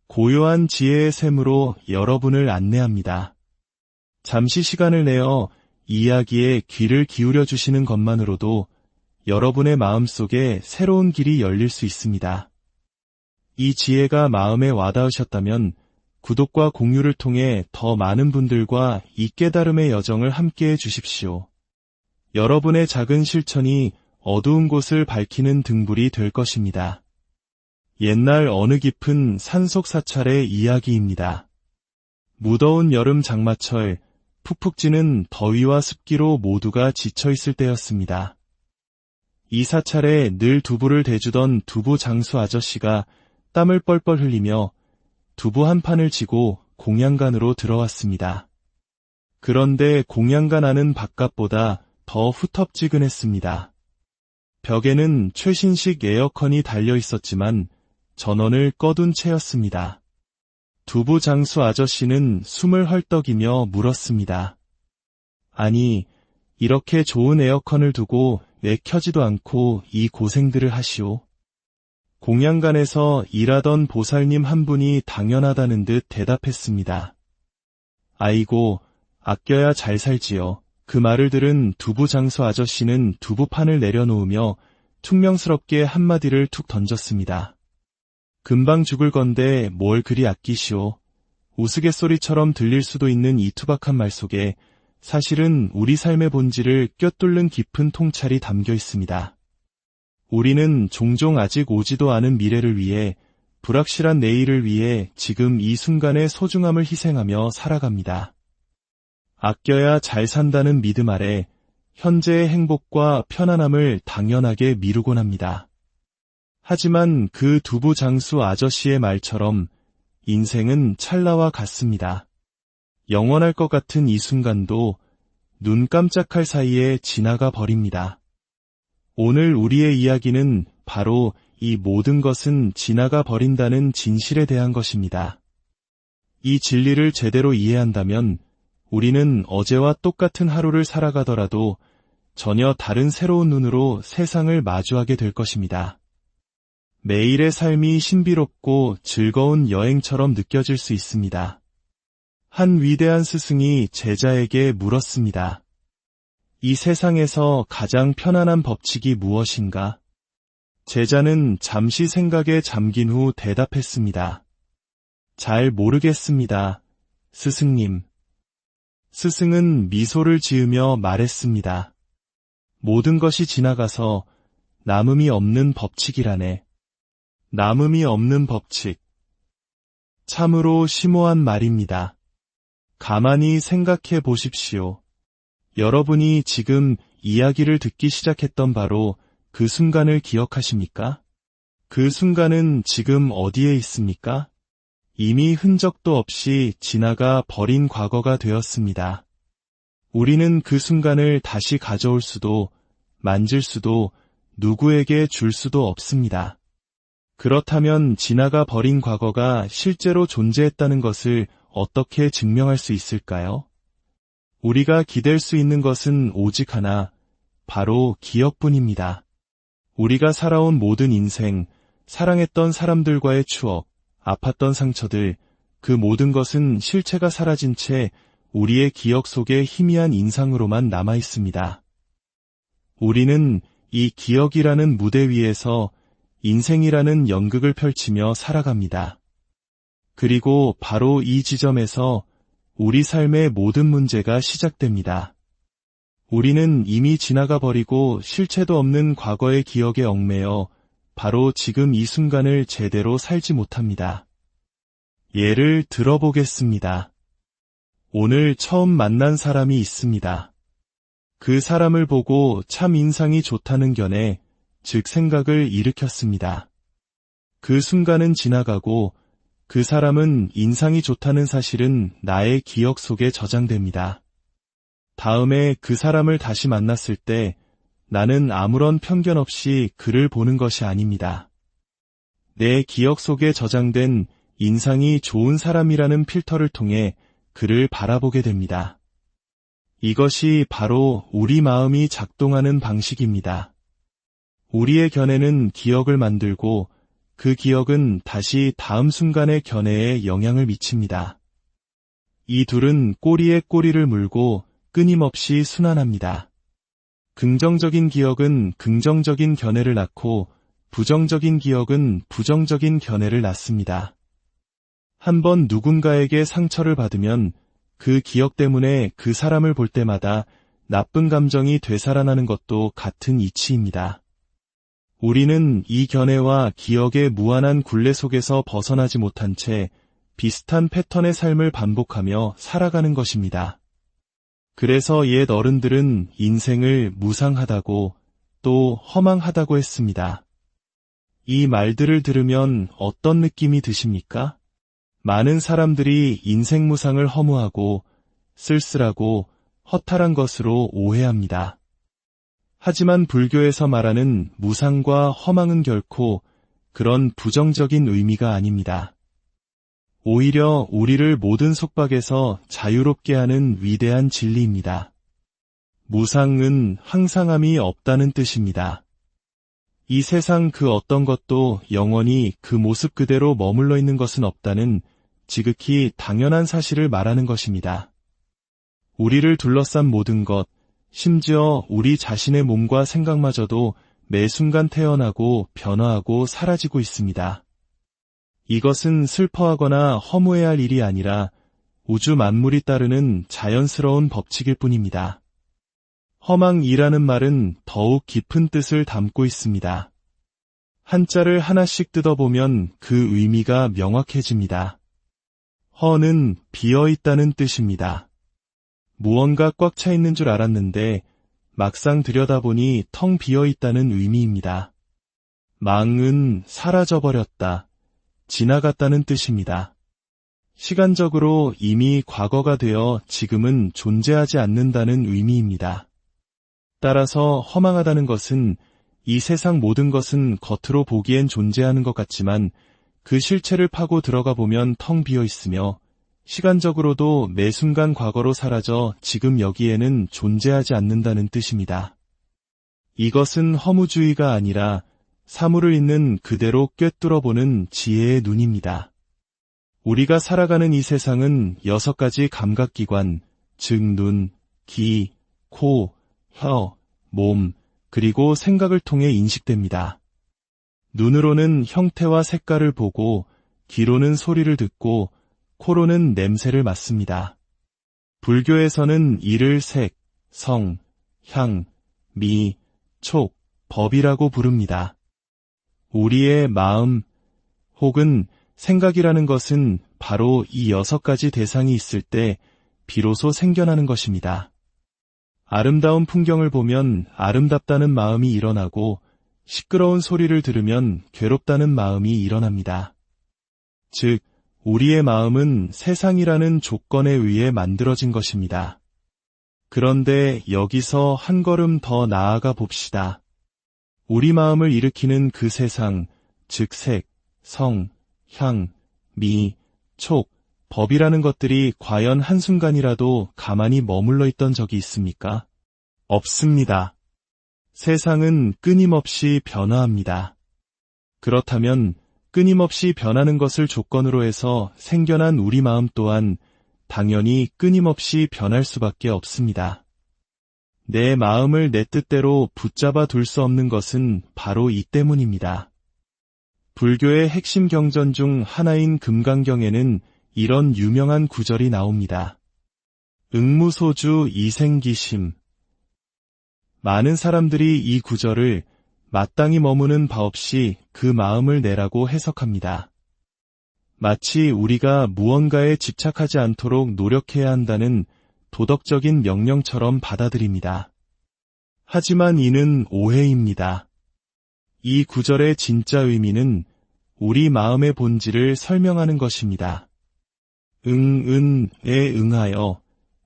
고요한 지혜의 샘으로 여러분을 안내합니다. 잠시 시간을 내어 이야기에 귀를 기울여 주시는 것만으로도 여러분의 마음속에 새로운 길이 열릴 수 있습니다. 이 지혜가 마음에 와닿으셨다면 구독과 공유를 통해 더 많은 분들과 이 깨달음의 여정을 함께해 주십시오. 여러분의 작은 실천이 어두운 곳을 밝히는 등불이 될 것입니다. 옛날 어느 깊은 산속 사찰의 이야기입니다. 무더운 여름 장마철, 푹푹 찌는 더위와 습기로 모두가 지쳐있을 때였습니다. 이 사찰에 늘 두부를 대주던 두부 장수 아저씨가 땀을 뻘뻘 흘리며 두부 한 판을 지고 공양간으로 들어왔습니다. 그런데 공양간 안은 바깥보다 더 후텁지근했습니다. 벽에는 최신식 에어컨이 달려 있었지만 전원을 꺼둔 채였습니다. 두부 장수 아저씨는 숨을 헐떡이며 물었습니다. 아니, 이렇게 좋은 에어컨을 두고 왜 켜지도 않고 이 고생들을 하시오? 공양간에서 일하던 보살님 한 분이 당연하다는 듯 대답했습니다. 아이고, 아껴야 잘 살지요. 그 말을 들은 두부 장수 아저씨는 두부판을 내려놓으며 퉁명스럽게 한마디를 툭 던졌습니다. 금방 죽을 건데 뭘 그리 아끼시오. 우스갯소리처럼 들릴 수도 있는 이 투박한 말 속에 사실은 우리 삶의 본질을 꿰뚫는 깊은 통찰이 담겨 있습니다. 우리는 종종 아직 오지도 않은 미래를 위해, 불확실한 내일을 위해 지금 이 순간의 소중함을 희생하며 살아갑니다. 아껴야 잘 산다는 믿음 아래 현재의 행복과 편안함을 당연하게 미루곤 합니다. 하지만 그 두부 장수 아저씨의 말처럼 인생은 찰나와 같습니다. 영원할 것 같은 이 순간도 눈 깜짝할 사이에 지나가 버립니다. 오늘 우리의 이야기는 바로 이 모든 것은 지나가 버린다는 진실에 대한 것입니다. 이 진리를 제대로 이해한다면 우리는 어제와 똑같은 하루를 살아가더라도 전혀 다른 새로운 눈으로 세상을 마주하게 될 것입니다. 매일의 삶이 신비롭고 즐거운 여행처럼 느껴질 수 있습니다. 한 위대한 스승이 제자에게 물었습니다. 이 세상에서 가장 편안한 법칙이 무엇인가? 제자는 잠시 생각에 잠긴 후 대답했습니다. 잘 모르겠습니다, 스승님. 스승은 미소를 지으며 말했습니다. 모든 것이 지나가서 남음이 없는 법칙이라네. 남음이 없는 법칙. 참으로 심오한 말입니다. 가만히 생각해 보십시오. 여러분이 지금 이야기를 듣기 시작했던 바로 그 순간을 기억하십니까? 그 순간은 지금 어디에 있습니까? 이미 흔적도 없이 지나가 버린 과거가 되었습니다. 우리는 그 순간을 다시 가져올 수도, 만질 수도, 누구에게 줄 수도 없습니다. 그렇다면 지나가 버린 과거가 실제로 존재했다는 것을 어떻게 증명할 수 있을까요? 우리가 기댈 수 있는 것은 오직 하나, 바로 기억뿐입니다. 우리가 살아온 모든 인생, 사랑했던 사람들과의 추억, 아팠던 상처들, 그 모든 것은 실체가 사라진 채 우리의 기억 속에 희미한 인상으로만 남아 있습니다. 우리는 이 기억이라는 무대 위에서 인생이라는 연극을 펼치며 살아갑니다. 그리고 바로 이 지점에서 우리 삶의 모든 문제가 시작됩니다. 우리는 이미 지나가 버리고 실체도 없는 과거의 기억에 얽매여 바로 지금 이 순간을 제대로 살지 못합니다. 예를 들어보겠습니다. 오늘 처음 만난 사람이 있습니다. 그 사람을 보고 참 인상이 좋다는 견해, 즉 생각을 일으켰습니다. 그 순간은 지나가고 그 사람은 인상이 좋다는 사실은 나의 기억 속에 저장됩니다. 다음에 그 사람을 다시 만났을 때 나는 아무런 편견 없이 그를 보는 것이 아닙니다. 내 기억 속에 저장된 인상이 좋은 사람이라는 필터를 통해 그를 바라보게 됩니다. 이것이 바로 우리 마음이 작동하는 방식입니다. 우리의 견해는 기억을 만들고 그 기억은 다시 다음 순간의 견해에 영향을 미칩니다. 이 둘은 꼬리에 꼬리를 물고 끊임없이 순환합니다. 긍정적인 기억은 긍정적인 견해를 낳고 부정적인 기억은 부정적인 견해를 낳습니다. 한번 누군가에게 상처를 받으면 그 기억 때문에 그 사람을 볼 때마다 나쁜 감정이 되살아나는 것도 같은 이치입니다. 우리는 이 견해와 기억의 무한한 굴레 속에서 벗어나지 못한 채 비슷한 패턴의 삶을 반복하며 살아가는 것입니다. 그래서 옛 어른들은 인생을 무상하다고 또 허망하다고 했습니다. 이 말들을 들으면 어떤 느낌이 드십니까? 많은 사람들이 인생 무상을 허무하고 쓸쓸하고 허탈한 것으로 오해합니다. 하지만 불교에서 말하는 무상과 허망은 결코 그런 부정적인 의미가 아닙니다. 오히려 우리를 모든 속박에서 자유롭게 하는 위대한 진리입니다. 무상은 항상함이 없다는 뜻입니다. 이 세상 그 어떤 것도 영원히 그 모습 그대로 머물러 있는 것은 없다는 지극히 당연한 사실을 말하는 것입니다. 우리를 둘러싼 모든 것, 심지어 우리 자신의 몸과 생각마저도 매 순간 태어나고 변화하고 사라지고 있습니다. 이것은 슬퍼하거나 허무해야 할 일이 아니라 우주 만물이 따르는 자연스러운 법칙일 뿐입니다. 허망이라는 말은 더욱 깊은 뜻을 담고 있습니다. 한자를 하나씩 뜯어보면 그 의미가 명확해집니다. 허는 비어있다는 뜻입니다. 무언가 꽉 차 있는 줄 알았는데 막상 들여다보니 텅 비어있다는 의미입니다. 망은 사라져버렸다, 지나갔다는 뜻입니다. 시간적으로 이미 과거가 되어 지금은 존재하지 않는다는 의미입니다. 따라서 허망하다는 것은 이 세상 모든 것은 겉으로 보기엔 존재하는 것 같지만 그 실체를 파고 들어가 보면 텅 비어 있으며 시간적으로도 매 순간 과거로 사라져 지금 여기에는 존재하지 않는다는 뜻입니다. 이것은 허무주의가 아니라 사물을 있는 그대로 꿰뚫어보는 지혜의 눈입니다. 우리가 살아가는 이 세상은 6가지 감각기관, 즉 눈, 귀, 코, 혀, 몸, 그리고 생각을 통해 인식됩니다. 눈으로는 형태와 색깔을 보고, 귀로는 소리를 듣고, 코로는 냄새를 맡습니다. 불교에서는 이를 색, 성, 향, 미, 촉, 법이라고 부릅니다. 우리의 마음 혹은 생각이라는 것은 바로 이 6가지 대상이 있을 때 비로소 생겨나는 것입니다. 아름다운 풍경을 보면 아름답다는 마음이 일어나고 시끄러운 소리를 들으면 괴롭다는 마음이 일어납니다. 즉, 우리의 마음은 세상이라는 조건에 의해 만들어진 것입니다. 그런데 여기서 한 걸음 더 나아가 봅시다. 우리 마음을 일으키는 그 세상, 즉 색, 성, 향, 미, 촉, 법이라는 것들이 과연 한순간이라도 가만히 머물러 있던 적이 있습니까? 없습니다. 세상은 끊임없이 변화합니다. 그렇다면 끊임없이 변하는 것을 조건으로 해서 생겨난 우리 마음 또한 당연히 끊임없이 변할 수밖에 없습니다. 내 마음을 내 뜻대로 붙잡아 둘 수 없는 것은 바로 이 때문입니다. 불교의 핵심 경전 중 하나인 금강경에는 이런 유명한 구절이 나옵니다. 응무소주 이생기심. 많은 사람들이 이 구절을 마땅히 머무는 바 없이 그 마음을 내라고 해석합니다. 마치 우리가 무언가에 집착하지 않도록 노력해야 한다는 도덕적인 명령처럼 받아들입니다. 하지만 이는 오해입니다. 이 구절의 진짜 의미는 우리 마음의 본질을 설명하는 것입니다. 응은에 응하여,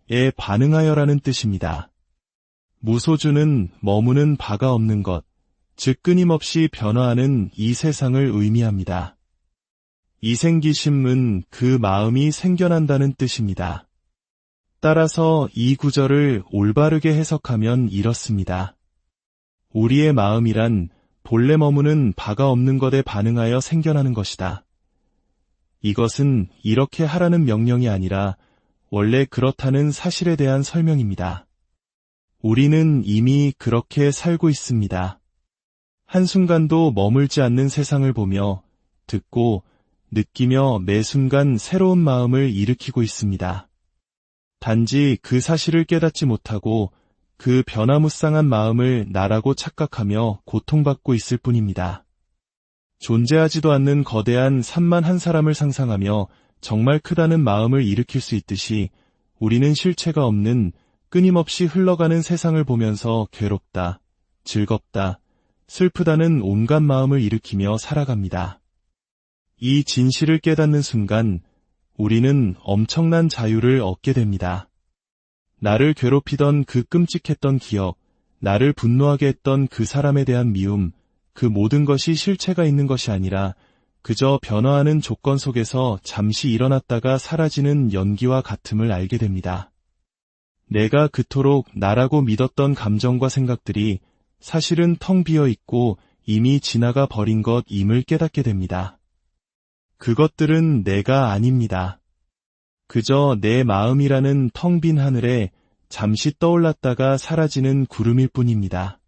에 반응하여라는 뜻입니다. 무소주는 머무는 바가 없는 것, 즉 끊임없이 변화하는 이 세상을 의미합니다. 이생기심은 그 마음이 생겨난다는 뜻입니다. 따라서 이 구절을 올바르게 해석하면 이렇습니다. 우리의 마음이란 본래 머무는 바가 없는 것에 반응하여 생겨나는 것이다. 이것은 이렇게 하라는 명령이 아니라 원래 그렇다는 사실에 대한 설명입니다. 우리는 이미 그렇게 살고 있습니다. 한순간도 머물지 않는 세상을 보며 듣고 느끼며 매 순간 새로운 마음을 일으키고 있습니다. 단지 그 사실을 깨닫지 못하고 그 변화무쌍한 마음을 나라고 착각하며 고통받고 있을 뿐입니다. 존재하지도 않는 거대한 산만 한 사람을 상상하며 정말 크다는 마음을 일으킬 수 있듯이 우리는 실체가 없는 끊임없이 흘러가는 세상을 보면서 괴롭다, 즐겁다, 슬프다는 온갖 마음을 일으키며 살아갑니다. 이 진실을 깨닫는 순간 우리는 엄청난 자유를 얻게 됩니다. 나를 괴롭히던 그 끔찍했던 기억, 나를 분노하게 했던 그 사람에 대한 미움, 그 모든 것이 실체가 있는 것이 아니라 그저 변화하는 조건 속에서 잠시 일어났다가 사라지는 연기와 같음을 알게 됩니다. 내가 그토록 나라고 믿었던 감정과 생각들이 사실은 텅 비어 있고 이미 지나가 버린 것임을 깨닫게 됩니다. 그것들은 내가 아닙니다. 그저 내 마음이라는 텅 빈 하늘에 잠시 떠올랐다가 사라지는 구름일 뿐입니다.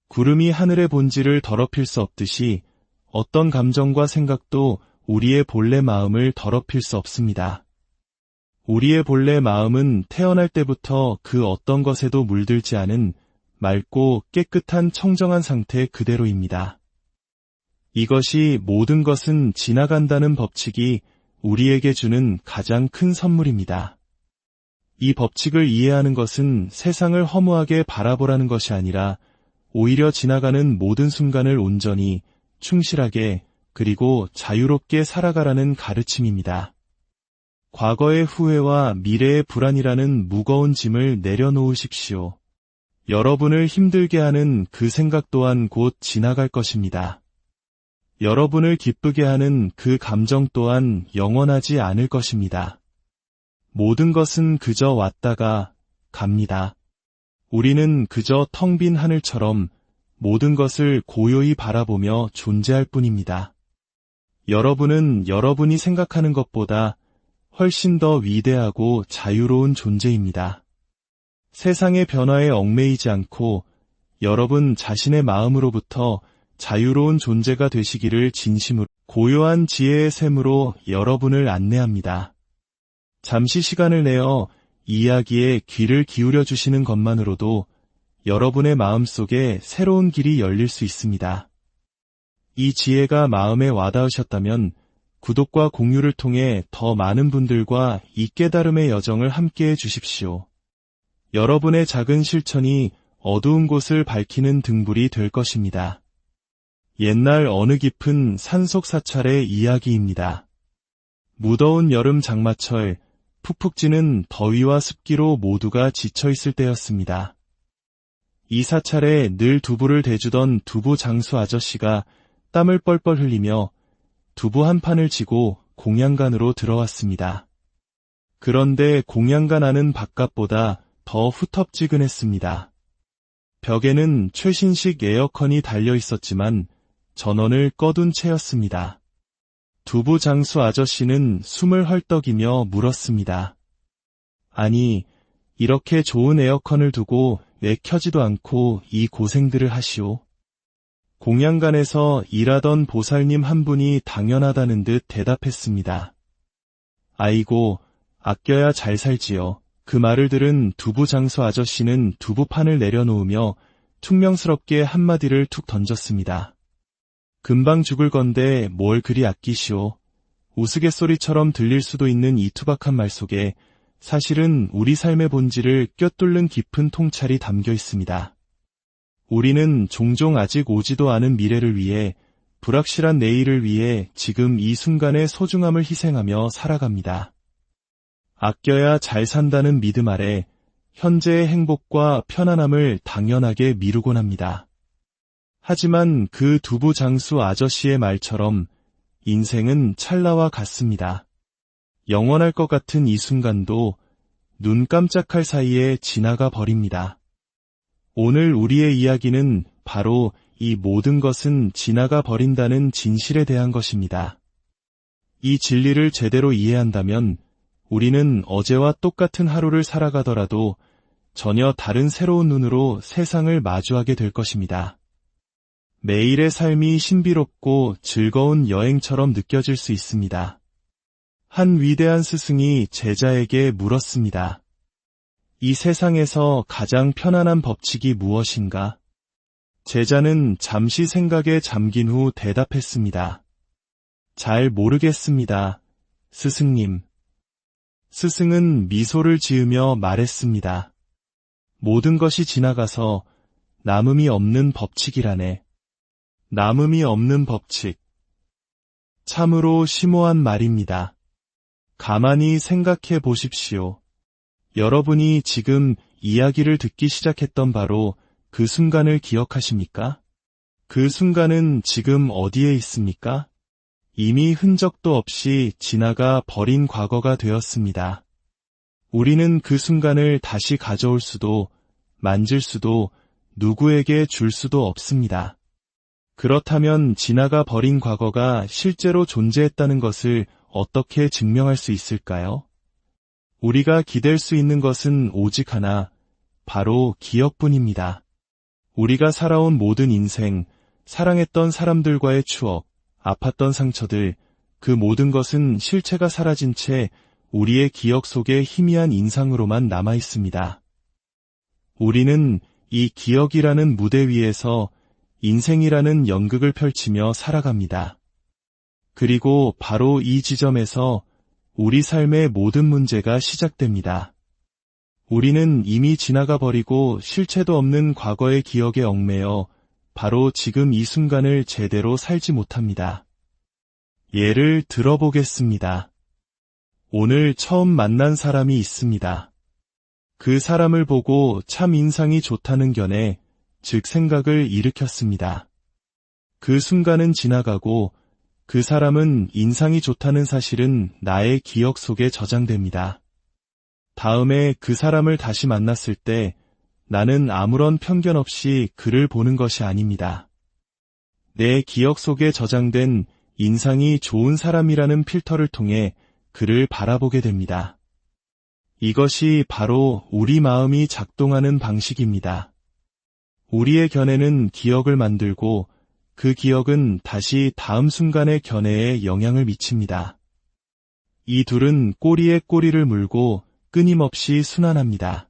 구름이 하늘의 본질을 더럽힐 수 없듯이 어떤 감정과 생각도 우리의 본래 마음을 더럽힐 수 없습니다. 우리의 본래 마음은 태어날 때부터 그 어떤 것에도 물들지 않은 맑고 깨끗한 청정한 상태 그대로입니다. 이것이 모든 것은 지나간다는 법칙이 우리에게 주는 가장 큰 선물입니다. 이 법칙을 이해하는 것은 세상을 허무하게 바라보라는 것이 아니라 오히려 지나가는 모든 순간을 온전히, 충실하게, 그리고 자유롭게 살아가라는 가르침입니다. 과거의 후회와 미래의 불안이라는 무거운 짐을 내려놓으십시오. 여러분을 힘들게 하는 그 생각 또한 곧 지나갈 것입니다. 여러분을 기쁘게 하는 그 감정 또한 영원하지 않을 것입니다. 모든 것은 그저 왔다가 갑니다. 우리는 그저 텅 빈 하늘처럼 모든 것을 고요히 바라보며 존재할 뿐입니다. 여러분은 여러분이 생각하는 것보다 훨씬 더 위대하고 자유로운 존재입니다. 세상의 변화에 얽매이지 않고 여러분 자신의 마음으로부터 자유로운 존재가 되시기를 진심으로 고요한 지혜의 샘으로 여러분을 안내합니다. 잠시 시간을 내어 이야기에 귀를 기울여 주시는 것만으로도 여러분의 마음속에 새로운 길이 열릴 수 있습니다. 이 지혜가 마음에 와닿으셨다면 구독과 공유를 통해 더 많은 분들과 이 깨달음의 여정을 함께해 주십시오. 여러분의 작은 실천이 어두운 곳을 밝히는 등불이 될 것입니다. 옛날 어느 깊은 산속 사찰의 이야기입니다. 무더운 여름 장마철, 푹푹 찌는 더위와 습기로 모두가 지쳐있을 때였습니다. 이 사찰에 늘 두부를 대주던 두부 장수 아저씨가 땀을 뻘뻘 흘리며 두부 한 판을 지고 공양간으로 들어왔습니다. 그런데 공양간 안은 바깥보다 더 후텁지근했습니다. 벽에는 최신식 에어컨이 달려 있었지만 전원을 꺼둔 채였습니다. 두부 장수 아저씨는 숨을 헐떡이며 물었습니다. 아니, 이렇게 좋은 에어컨을 두고 왜 켜지도 않고 이 고생들을 하시오? 공양간에서 일하던 보살님 한 분이 당연하다는 듯 대답했습니다. 아이고, 아껴야 잘 살지요. 그 말을 들은 두부 장수 아저씨는 두부판을 내려놓으며 퉁명스럽게 한마디를 툭 던졌습니다. 금방 죽을 건데 뭘 그리 아끼시오. 우스갯소리처럼 들릴 수도 있는 이 투박한 말 속에 사실은 우리 삶의 본질을 꿰뚫는 깊은 통찰이 담겨 있습니다. 우리는 종종 아직 오지도 않은 미래를 위해, 불확실한 내일을 위해 지금 이 순간의 소중함을 희생하며 살아갑니다. 아껴야 잘 산다는 믿음 아래 현재의 행복과 편안함을 당연하게 미루곤 합니다. 하지만 그 두부 장수 아저씨의 말처럼 인생은 찰나와 같습니다. 영원할 것 같은 이 순간도 눈 깜짝할 사이에 지나가 버립니다. 오늘 우리의 이야기는 바로 이 모든 것은 지나가 버린다는 진실에 대한 것입니다. 이 진리를 제대로 이해한다면 우리는 어제와 똑같은 하루를 살아가더라도 전혀 다른 새로운 눈으로 세상을 마주하게 될 것입니다. 매일의 삶이 신비롭고 즐거운 여행처럼 느껴질 수 있습니다. 한 위대한 스승이 제자에게 물었습니다. 이 세상에서 가장 편안한 법칙이 무엇인가? 제자는 잠시 생각에 잠긴 후 대답했습니다. 잘 모르겠습니다, 스승님. 스승은 미소를 지으며 말했습니다. 모든 것이 지나가서 남음이 없는 법칙이라네. 남음이 없는 법칙. 참으로 심오한 말입니다. 가만히 생각해 보십시오. 여러분이 지금 이야기를 듣기 시작했던 바로 그 순간을 기억하십니까? 그 순간은 지금 어디에 있습니까? 이미 흔적도 없이 지나가 버린 과거가 되었습니다. 우리는 그 순간을 다시 가져올 수도, 만질 수도, 누구에게 줄 수도 없습니다. 그렇다면 지나가 버린 과거가 실제로 존재했다는 것을 어떻게 증명할 수 있을까요? 우리가 기댈 수 있는 것은 오직 하나, 바로 기억뿐입니다. 우리가 살아온 모든 인생, 사랑했던 사람들과의 추억, 아팠던 상처들, 그 모든 것은 실체가 사라진 채 우리의 기억 속에 희미한 인상으로만 남아 있습니다. 우리는 이 기억이라는 무대 위에서 인생이라는 연극을 펼치며 살아갑니다. 그리고 바로 이 지점에서 우리 삶의 모든 문제가 시작됩니다. 우리는 이미 지나가 버리고 실체도 없는 과거의 기억에 얽매여 바로 지금 이 순간을 제대로 살지 못합니다. 예를 들어보겠습니다. 오늘 처음 만난 사람이 있습니다. 그 사람을 보고 참 인상이 좋다는 견해, 즉 생각을 일으켰습니다. 그 순간은 지나가고 그 사람은 인상이 좋다는 사실은 나의 기억 속에 저장됩니다. 다음에 그 사람을 다시 만났을 때 나는 아무런 편견 없이 그를 보는 것이 아닙니다. 내 기억 속에 저장된 인상이 좋은 사람이라는 필터를 통해 그를 바라보게 됩니다. 이것이 바로 우리 마음이 작동하는 방식입니다. 우리의 견해는 기억을 만들고 그 기억은 다시 다음 순간의 견해에 영향을 미칩니다. 이 둘은 꼬리에 꼬리를 물고 끊임없이 순환합니다.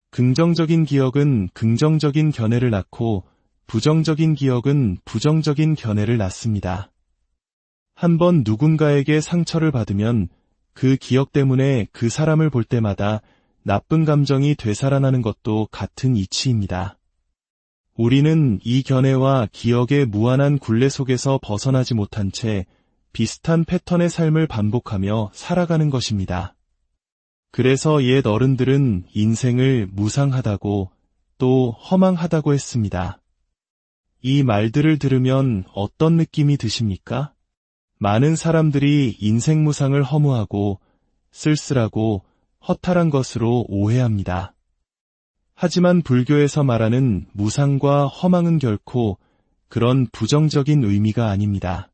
긍정적인 기억은 긍정적인 견해를 낳고 부정적인 기억은 부정적인 견해를 낳습니다. 한번 누군가에게 상처를 받으면 그 기억 때문에 그 사람을 볼 때마다 나쁜 감정이 되살아나는 것도 같은 이치입니다. 우리는 이 견해와 기억의 무한한 굴레 속에서 벗어나지 못한 채 비슷한 패턴의 삶을 반복하며 살아가는 것입니다. 그래서 옛 어른들은 인생을 무상하다고 또 허망하다고 했습니다. 이 말들을 들으면 어떤 느낌이 드십니까? 많은 사람들이 인생 무상을 허무하고 쓸쓸하고 허탈한 것으로 오해합니다. 하지만 불교에서 말하는 무상과 허망은 결코 그런 부정적인 의미가 아닙니다.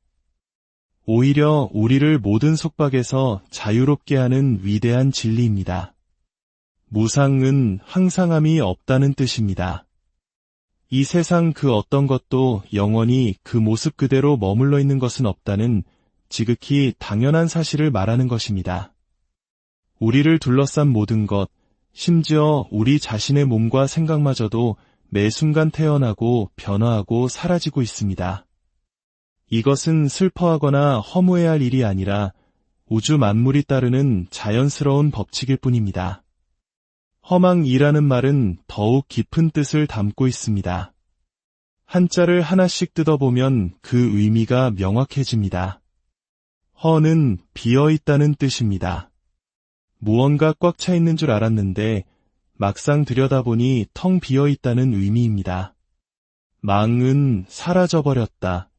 오히려 우리를 모든 속박에서 자유롭게 하는 위대한 진리입니다. 무상은 항상함이 없다는 뜻입니다. 이 세상 그 어떤 것도 영원히 그 모습 그대로 머물러 있는 것은 없다는 지극히 당연한 사실을 말하는 것입니다. 우리를 둘러싼 모든 것, 심지어 우리 자신의 몸과 생각마저도 매 순간 태어나고 변화하고 사라지고 있습니다. 이것은 슬퍼하거나 허무해야 할 일이 아니라 우주 만물이 따르는 자연스러운 법칙일 뿐입니다. 허망이라는 말은 더욱 깊은 뜻을 담고 있습니다. 한자를 하나씩 뜯어보면 그 의미가 명확해집니다. 허는 비어있다는 뜻입니다. 무언가 꽉 차 있는 줄 알았는데 막상 들여다보니 텅 비어있다는 의미입니다. 망은 사라져버렸다,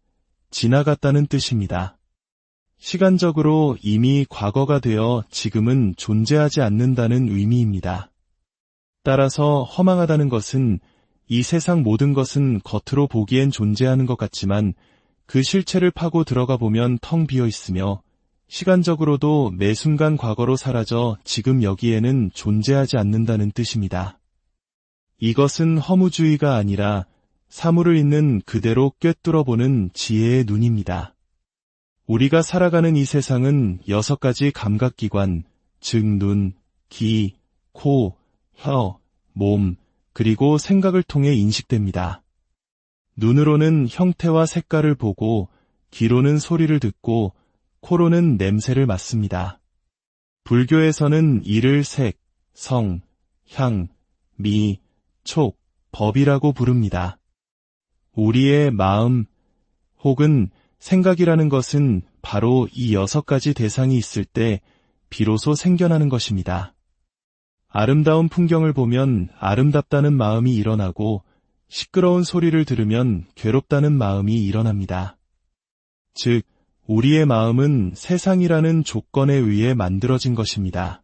지나갔다는 뜻입니다. 시간적으로 이미 과거가 되어 지금은 존재하지 않는다는 의미입니다. 따라서 허망하다는 것은 이 세상 모든 것은 겉으로 보기엔 존재하는 것 같지만 그 실체를 파고 들어가 보면 텅 비어 있으며 시간적으로도 매 순간 과거로 사라져 지금 여기에는 존재하지 않는다는 뜻입니다. 이것은 허무주의가 아니라 사물을 있는 그대로 꿰뚫어보는 지혜의 눈입니다. 우리가 살아가는 이 세상은 6가지 감각기관, 즉 눈, 귀, 코, 혀, 몸, 그리고 생각을 통해 인식됩니다. 눈으로는 형태와 색깔을 보고, 귀로는 소리를 듣고, 코로는 냄새를 맡습니다. 불교에서는 이를 색, 성, 향, 미, 촉, 법이라고 부릅니다. 우리의 마음 혹은 생각이라는 것은 바로 이 6가지 대상이 있을 때 비로소 생겨나는 것입니다. 아름다운 풍경을 보면 아름답다는 마음이 일어나고 시끄러운 소리를 들으면 괴롭다는 마음이 일어납니다. 즉, 우리의 마음은 세상이라는 조건에 의해 만들어진 것입니다.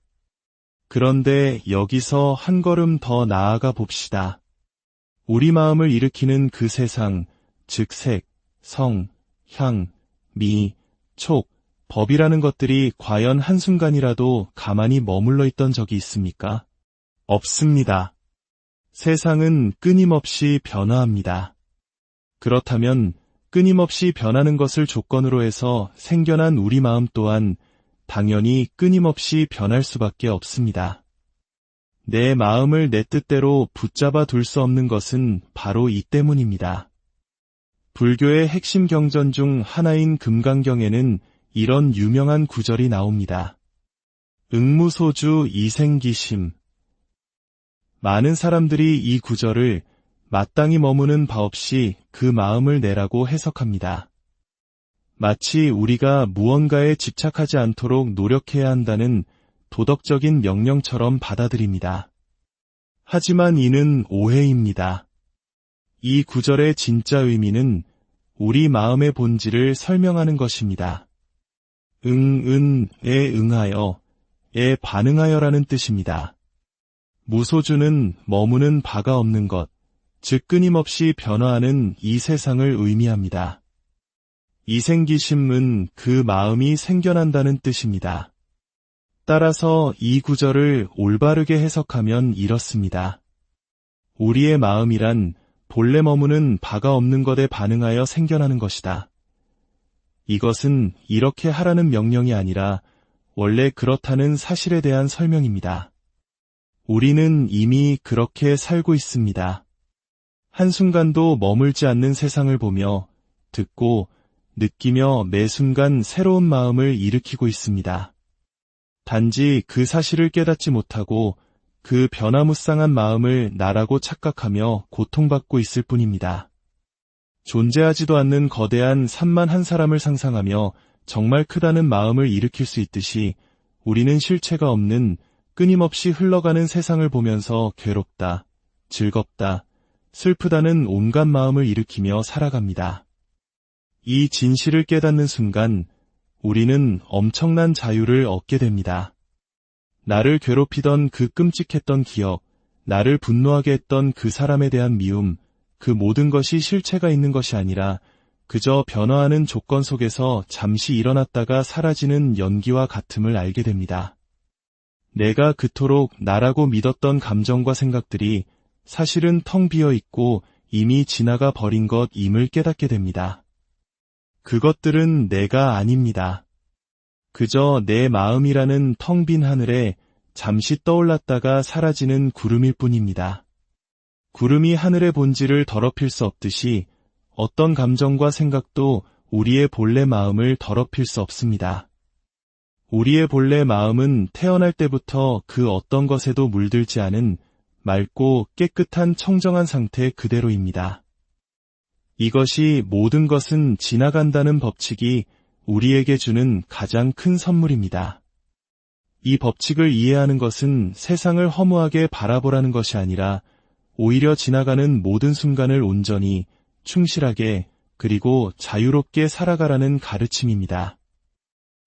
그런데 여기서 한 걸음 더 나아가 봅시다. 우리 마음을 일으키는 그 세상, 즉 색, 성, 향, 미, 촉, 법이라는 것들이 과연 한순간이라도 가만히 머물러 있던 적이 있습니까? 없습니다. 세상은 끊임없이 변화합니다. 그렇다면 끊임없이 변하는 것을 조건으로 해서 생겨난 우리 마음 또한 당연히 끊임없이 변할 수밖에 없습니다. 내 마음을 내 뜻대로 붙잡아 둘 수 없는 것은 바로 이 때문입니다. 불교의 핵심 경전 중 하나인 금강경에는 이런 유명한 구절이 나옵니다. 응무소주 이생기심. 많은 사람들이 이 구절을 마땅히 머무는 바 없이 그 마음을 내라고 해석합니다. 마치 우리가 무언가에 집착하지 않도록 노력해야 한다는 도덕적인 명령처럼 받아들입니다. 하지만 이는 오해입니다. 이 구절의 진짜 의미는 우리 마음의 본질을 설명하는 것입니다. 응에 응하여, 에 반응하여라는 뜻입니다. 무소주는 머무는 바가 없는 것, 즉 끊임없이 변화하는 이 세상을 의미합니다. 이생기심은 그 마음이 생겨난다는 뜻입니다. 따라서 이 구절을 올바르게 해석하면 이렇습니다. 우리의 마음이란 본래 머무는 바가 없는 것에 반응하여 생겨나는 것이다. 이것은 이렇게 하라는 명령이 아니라 원래 그렇다는 사실에 대한 설명입니다. 우리는 이미 그렇게 살고 있습니다. 한순간도 머물지 않는 세상을 보며 듣고 느끼며 매 순간 새로운 마음을 일으키고 있습니다. 단지 그 사실을 깨닫지 못하고 그 변화무쌍한 마음을 나라고 착각하며 고통받고 있을 뿐입니다. 존재하지도 않는 거대한 산만 한 사람을 상상하며 정말 크다는 마음을 일으킬 수 있듯이 우리는 실체가 없는 끊임없이 흘러가는 세상을 보면서 괴롭다, 즐겁다, 슬프다는 온갖 마음을 일으키며 살아갑니다. 이 진실을 깨닫는 순간 우리는 엄청난 자유를 얻게 됩니다. 나를 괴롭히던 그 끔찍했던 기억, 나를 분노하게 했던 그 사람에 대한 미움, 그 모든 것이 실체가 있는 것이 아니라 그저 변화하는 조건 속에서 잠시 일어났다가 사라지는 연기와 같음을 알게 됩니다. 내가 그토록 나라고 믿었던 감정과 생각들이 사실은 텅 비어 있고 이미 지나가 버린 것임을 깨닫게 됩니다. 그것들은 내가 아닙니다. 그저 내 마음이라는 텅 빈 하늘에 잠시 떠올랐다가 사라지는 구름일 뿐입니다. 구름이 하늘의 본질을 더럽힐 수 없듯이 어떤 감정과 생각도 우리의 본래 마음을 더럽힐 수 없습니다. 우리의 본래 마음은 태어날 때부터 그 어떤 것에도 물들지 않은 맑고 깨끗한 청정한 상태 그대로입니다. 이것이 모든 것은 지나간다는 법칙이 우리에게 주는 가장 큰 선물입니다. 이 법칙을 이해하는 것은 세상을 허무하게 바라보라는 것이 아니라 오히려 지나가는 모든 순간을 온전히, 충실하게, 그리고 자유롭게 살아가라는 가르침입니다.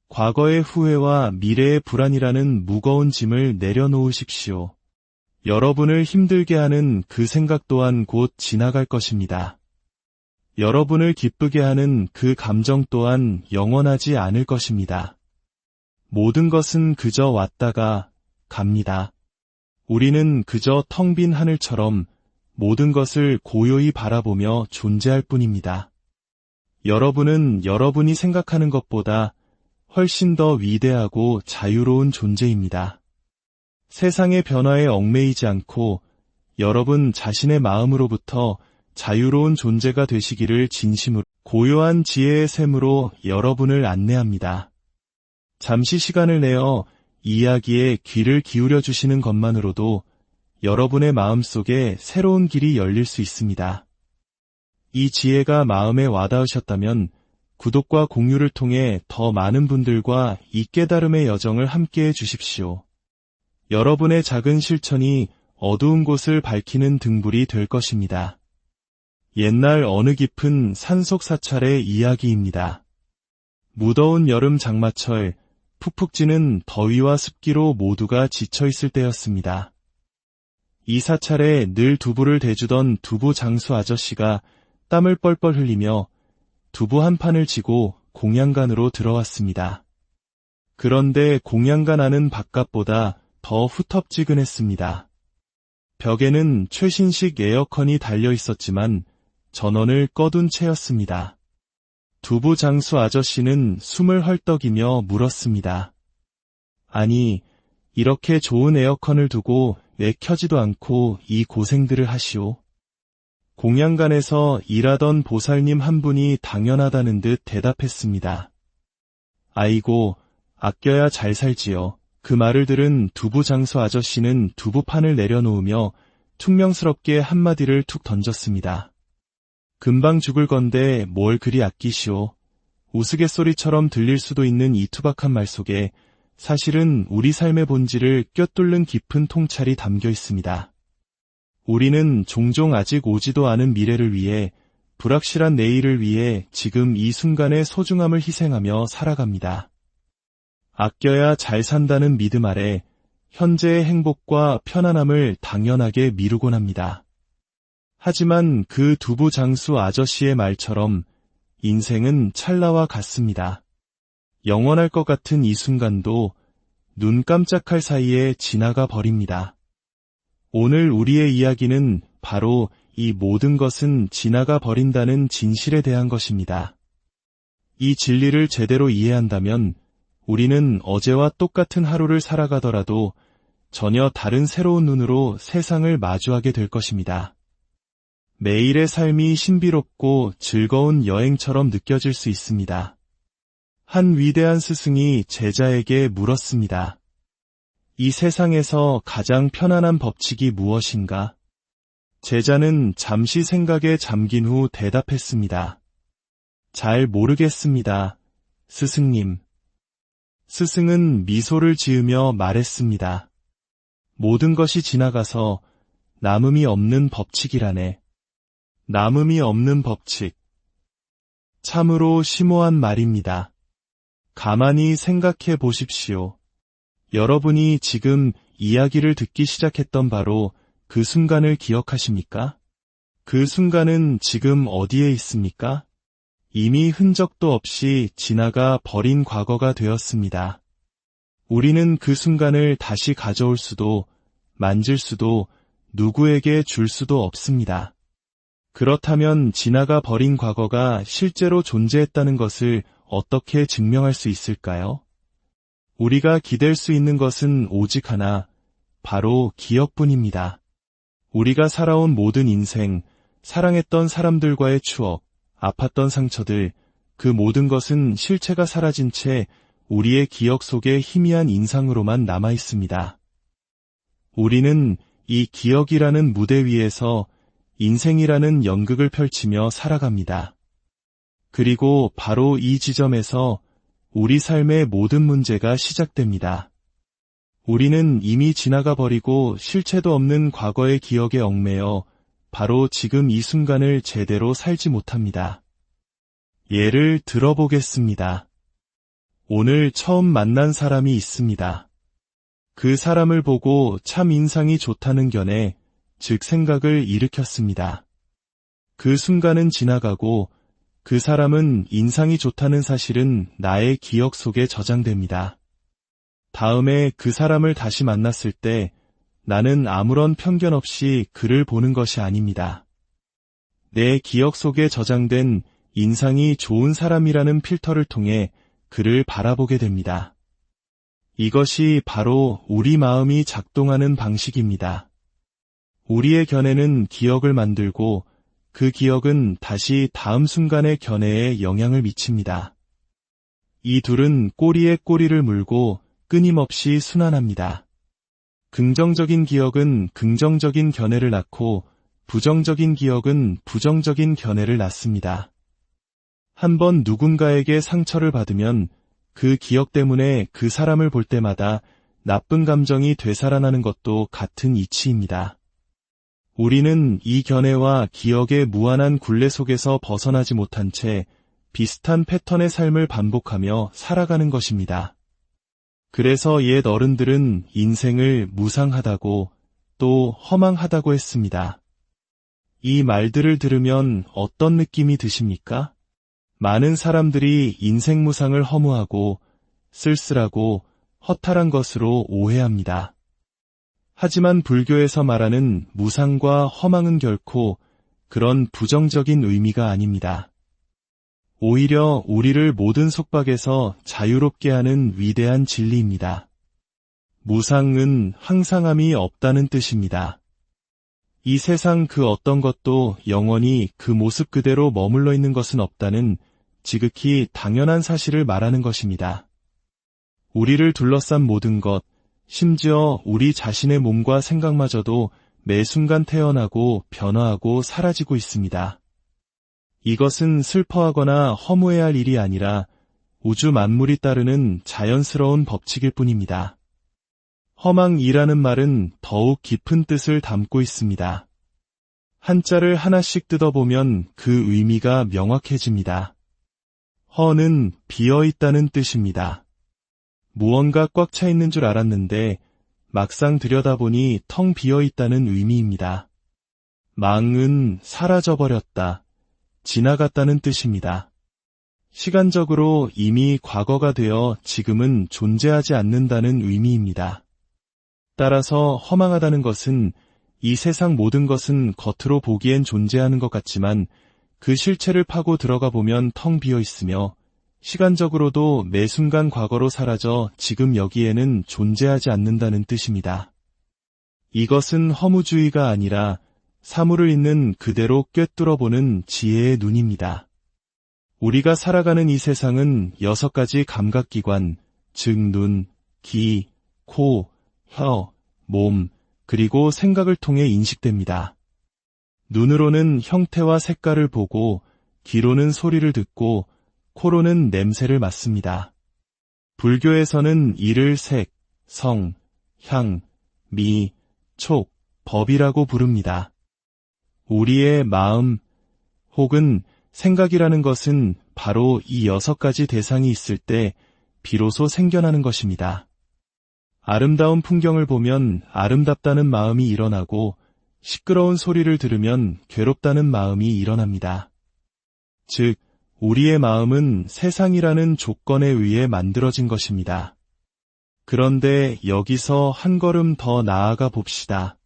과거의 후회와 미래의 불안이라는 무거운 짐을 내려놓으십시오. 여러분을 힘들게 하는 그 생각 또한 곧 지나갈 것입니다. 여러분을 기쁘게 하는 그 감정 또한 영원하지 않을 것입니다. 모든 것은 그저 왔다가 갑니다. 우리는 그저 텅 빈 하늘처럼 모든 것을 고요히 바라보며 존재할 뿐입니다. 여러분은 여러분이 생각하는 것보다 훨씬 더 위대하고 자유로운 존재입니다. 세상의 변화에 얽매이지 않고 여러분 자신의 마음으로부터 자유로운 존재가 되시기를 진심으로 고요한 지혜의 샘으로 여러분을 안내합니다. 잠시 시간을 내어 이야기에 귀를 기울여 주시는 것만으로도 여러분의 마음속에 새로운 길이 열릴 수 있습니다. 이 지혜가 마음에 와닿으셨다면 구독과 공유를 통해 더 많은 분들과 이 깨달음의 여정을 함께해 주십시오. 여러분의 작은 실천이 어두운 곳을 밝히는 등불이 될 것입니다. 옛날 어느 깊은 산속 사찰의 이야기입니다. 무더운 여름 장마철, 푹푹 찌는 더위와 습기로 모두가 지쳐있을 때였습니다. 이 사찰에 늘 두부를 대주던 두부 장수 아저씨가 땀을 뻘뻘 흘리며 두부 한 판을 지고 공양간으로 들어왔습니다. 그런데 공양간 안은 바깥보다 더 후텁지근했습니다. 벽에는 최신식 에어컨이 달려 있었지만 전원을 꺼둔 채였습니다. 두부 장수 아저씨는 숨을 헐떡이며 물었습니다. 아니, 이렇게 좋은 에어컨을 두고 왜 켜지도 않고 이 고생들을 하시오? 공양간에서 일하던 보살님 한 분이 당연하다는 듯 대답했습니다. 아이고, 아껴야 잘 살지요. 그 말을 들은 두부 장수 아저씨는 두부판을 내려놓으며 퉁명스럽게 한마디를 툭 던졌습니다. 금방 죽을 건데 뭘 그리 아끼시오. 우스갯소리처럼 들릴 수도 있는 이 투박한 말 속에 사실은 우리 삶의 본질을 꿰뚫는 깊은 통찰이 담겨 있습니다. 우리는 종종 아직 오지도 않은 미래를 위해, 불확실한 내일을 위해 지금 이 순간의 소중함을 희생하며 살아갑니다. 아껴야 잘 산다는 믿음 아래 현재의 행복과 편안함을 당연하게 미루곤 합니다. 하지만 그 두부 장수 아저씨의 말처럼 인생은 찰나와 같습니다. 영원할 것 같은 이 순간도 눈 깜짝할 사이에 지나가 버립니다. 오늘 우리의 이야기는 바로 이 모든 것은 지나가 버린다는 진실에 대한 것입니다. 이 진리를 제대로 이해한다면 우리는 어제와 똑같은 하루를 살아가더라도 전혀 다른 새로운 눈으로 세상을 마주하게 될 것입니다. 매일의 삶이 신비롭고 즐거운 여행처럼 느껴질 수 있습니다. 한 위대한 스승이 제자에게 물었습니다. 이 세상에서 가장 편안한 법칙이 무엇인가? 제자는 잠시 생각에 잠긴 후 대답했습니다. 잘 모르겠습니다, 스승님. 스승은 미소를 지으며 말했습니다. 모든 것이 지나가서 남음이 없는 법칙이라네. 남음이 없는 법칙. 참으로 심오한 말입니다. 가만히 생각해 보십시오. 여러분이 지금 이야기를 듣기 시작했던 바로 그 순간을 기억하십니까? 그 순간은 지금 어디에 있습니까? 이미 흔적도 없이 지나가 버린 과거가 되었습니다. 우리는 그 순간을 다시 가져올 수도, 만질 수도, 누구에게 줄 수도 없습니다. 그렇다면 지나가 버린 과거가 실제로 존재했다는 것을 어떻게 증명할 수 있을까요? 우리가 기댈 수 있는 것은 오직 하나, 바로 기억뿐입니다. 우리가 살아온 모든 인생, 사랑했던 사람들과의 추억, 아팠던 상처들, 그 모든 것은 실체가 사라진 채 우리의 기억 속에 희미한 인상으로만 남아 있습니다. 우리는 이 기억이라는 무대 위에서 인생이라는 연극을 펼치며 살아갑니다. 그리고 바로 이 지점에서 우리 삶의 모든 문제가 시작됩니다. 우리는 이미 지나가 버리고 실체도 없는 과거의 기억에 얽매여 바로 지금 이 순간을 제대로 살지 못합니다. 예를 들어보겠습니다. 오늘 처음 만난 사람이 있습니다. 그 사람을 보고 참 인상이 좋다는 견해, 즉 생각을 일으켰습니다. 그 순간은 지나가고 그 사람은 인상이 좋다는 사실은 나의 기억 속에 저장됩니다. 다음에 그 사람을 다시 만났을 때 나는 아무런 편견 없이 그를 보는 것이 아닙니다. 내 기억 속에 저장된 인상이 좋은 사람이라는 필터를 통해 그를 바라보게 됩니다. 이것이 바로 우리 마음이 작동하는 방식입니다. 우리의 견해는 기억을 만들고 그 기억은 다시 다음 순간의 견해에 영향을 미칩니다. 이 둘은 꼬리에 꼬리를 물고 끊임없이 순환합니다. 긍정적인 기억은 긍정적인 견해를 낳고 부정적인 기억은 부정적인 견해를 낳습니다. 한번 누군가에게 상처를 받으면 그 기억 때문에 그 사람을 볼 때마다 나쁜 감정이 되살아나는 것도 같은 이치입니다. 우리는 이 견해와 기억의 무한한 굴레 속에서 벗어나지 못한 채 비슷한 패턴의 삶을 반복하며 살아가는 것입니다. 그래서 옛 어른들은 인생을 무상하다고 또 허망하다고 했습니다. 이 말들을 들으면 어떤 느낌이 드십니까? 많은 사람들이 인생 무상을 허무하고 쓸쓸하고 허탈한 것으로 오해합니다. 하지만 불교에서 말하는 무상과 허망은 결코 그런 부정적인 의미가 아닙니다. 오히려 우리를 모든 속박에서 자유롭게 하는 위대한 진리입니다. 무상은 항상함이 없다는 뜻입니다. 이 세상 그 어떤 것도 영원히 그 모습 그대로 머물러 있는 것은 없다는 지극히 당연한 사실을 말하는 것입니다. 우리를 둘러싼 모든 것, 심지어 우리 자신의 몸과 생각마저도 매 순간 태어나고 변화하고 사라지고 있습니다. 이것은 슬퍼하거나 허무해야 할 일이 아니라 우주 만물이 따르는 자연스러운 법칙일 뿐입니다. 허망이라는 말은 더욱 깊은 뜻을 담고 있습니다. 한자를 하나씩 뜯어보면 그 의미가 명확해집니다. 허는 비어있다는 뜻입니다. 무언가 꽉 차 있는 줄 알았는데 막상 들여다보니 텅 비어있다는 의미입니다. 망은 사라져버렸다, 지나갔다는 뜻입니다. 시간적으로 이미 과거가 되어 지금은 존재하지 않는다는 의미입니다. 따라서 허망하다는 것은 이 세상 모든 것은 겉으로 보기엔 존재하는 것 같지만 그 실체를 파고 들어가 보면 텅 비어 있으며 시간적으로도 매 순간 과거로 사라져 지금 여기에는 존재하지 않는다는 뜻입니다. 이것은 허무주의가 아니라 사물을 있는 그대로 꿰뚫어보는 지혜의 눈입니다. 우리가 살아가는 이 세상은 6가지 감각기관, 즉 눈, 귀, 코, 혀, 몸, 그리고 생각을 통해 인식됩니다. 눈으로는 형태와 색깔을 보고, 귀로는 소리를 듣고, 코로는 냄새를 맡습니다. 불교에서는 이를 색, 성, 향, 미, 촉, 법이라고 부릅니다. 우리의 마음 혹은 생각이라는 것은 바로 이 6가지 대상이 있을 때 비로소 생겨나는 것입니다. 아름다운 풍경을 보면 아름답다는 마음이 일어나고 시끄러운 소리를 들으면 괴롭다는 마음이 일어납니다. 즉, 우리의 마음은 세상이라는 조건에 의해 만들어진 것입니다. 그런데 여기서 한 걸음 더 나아가 봅시다.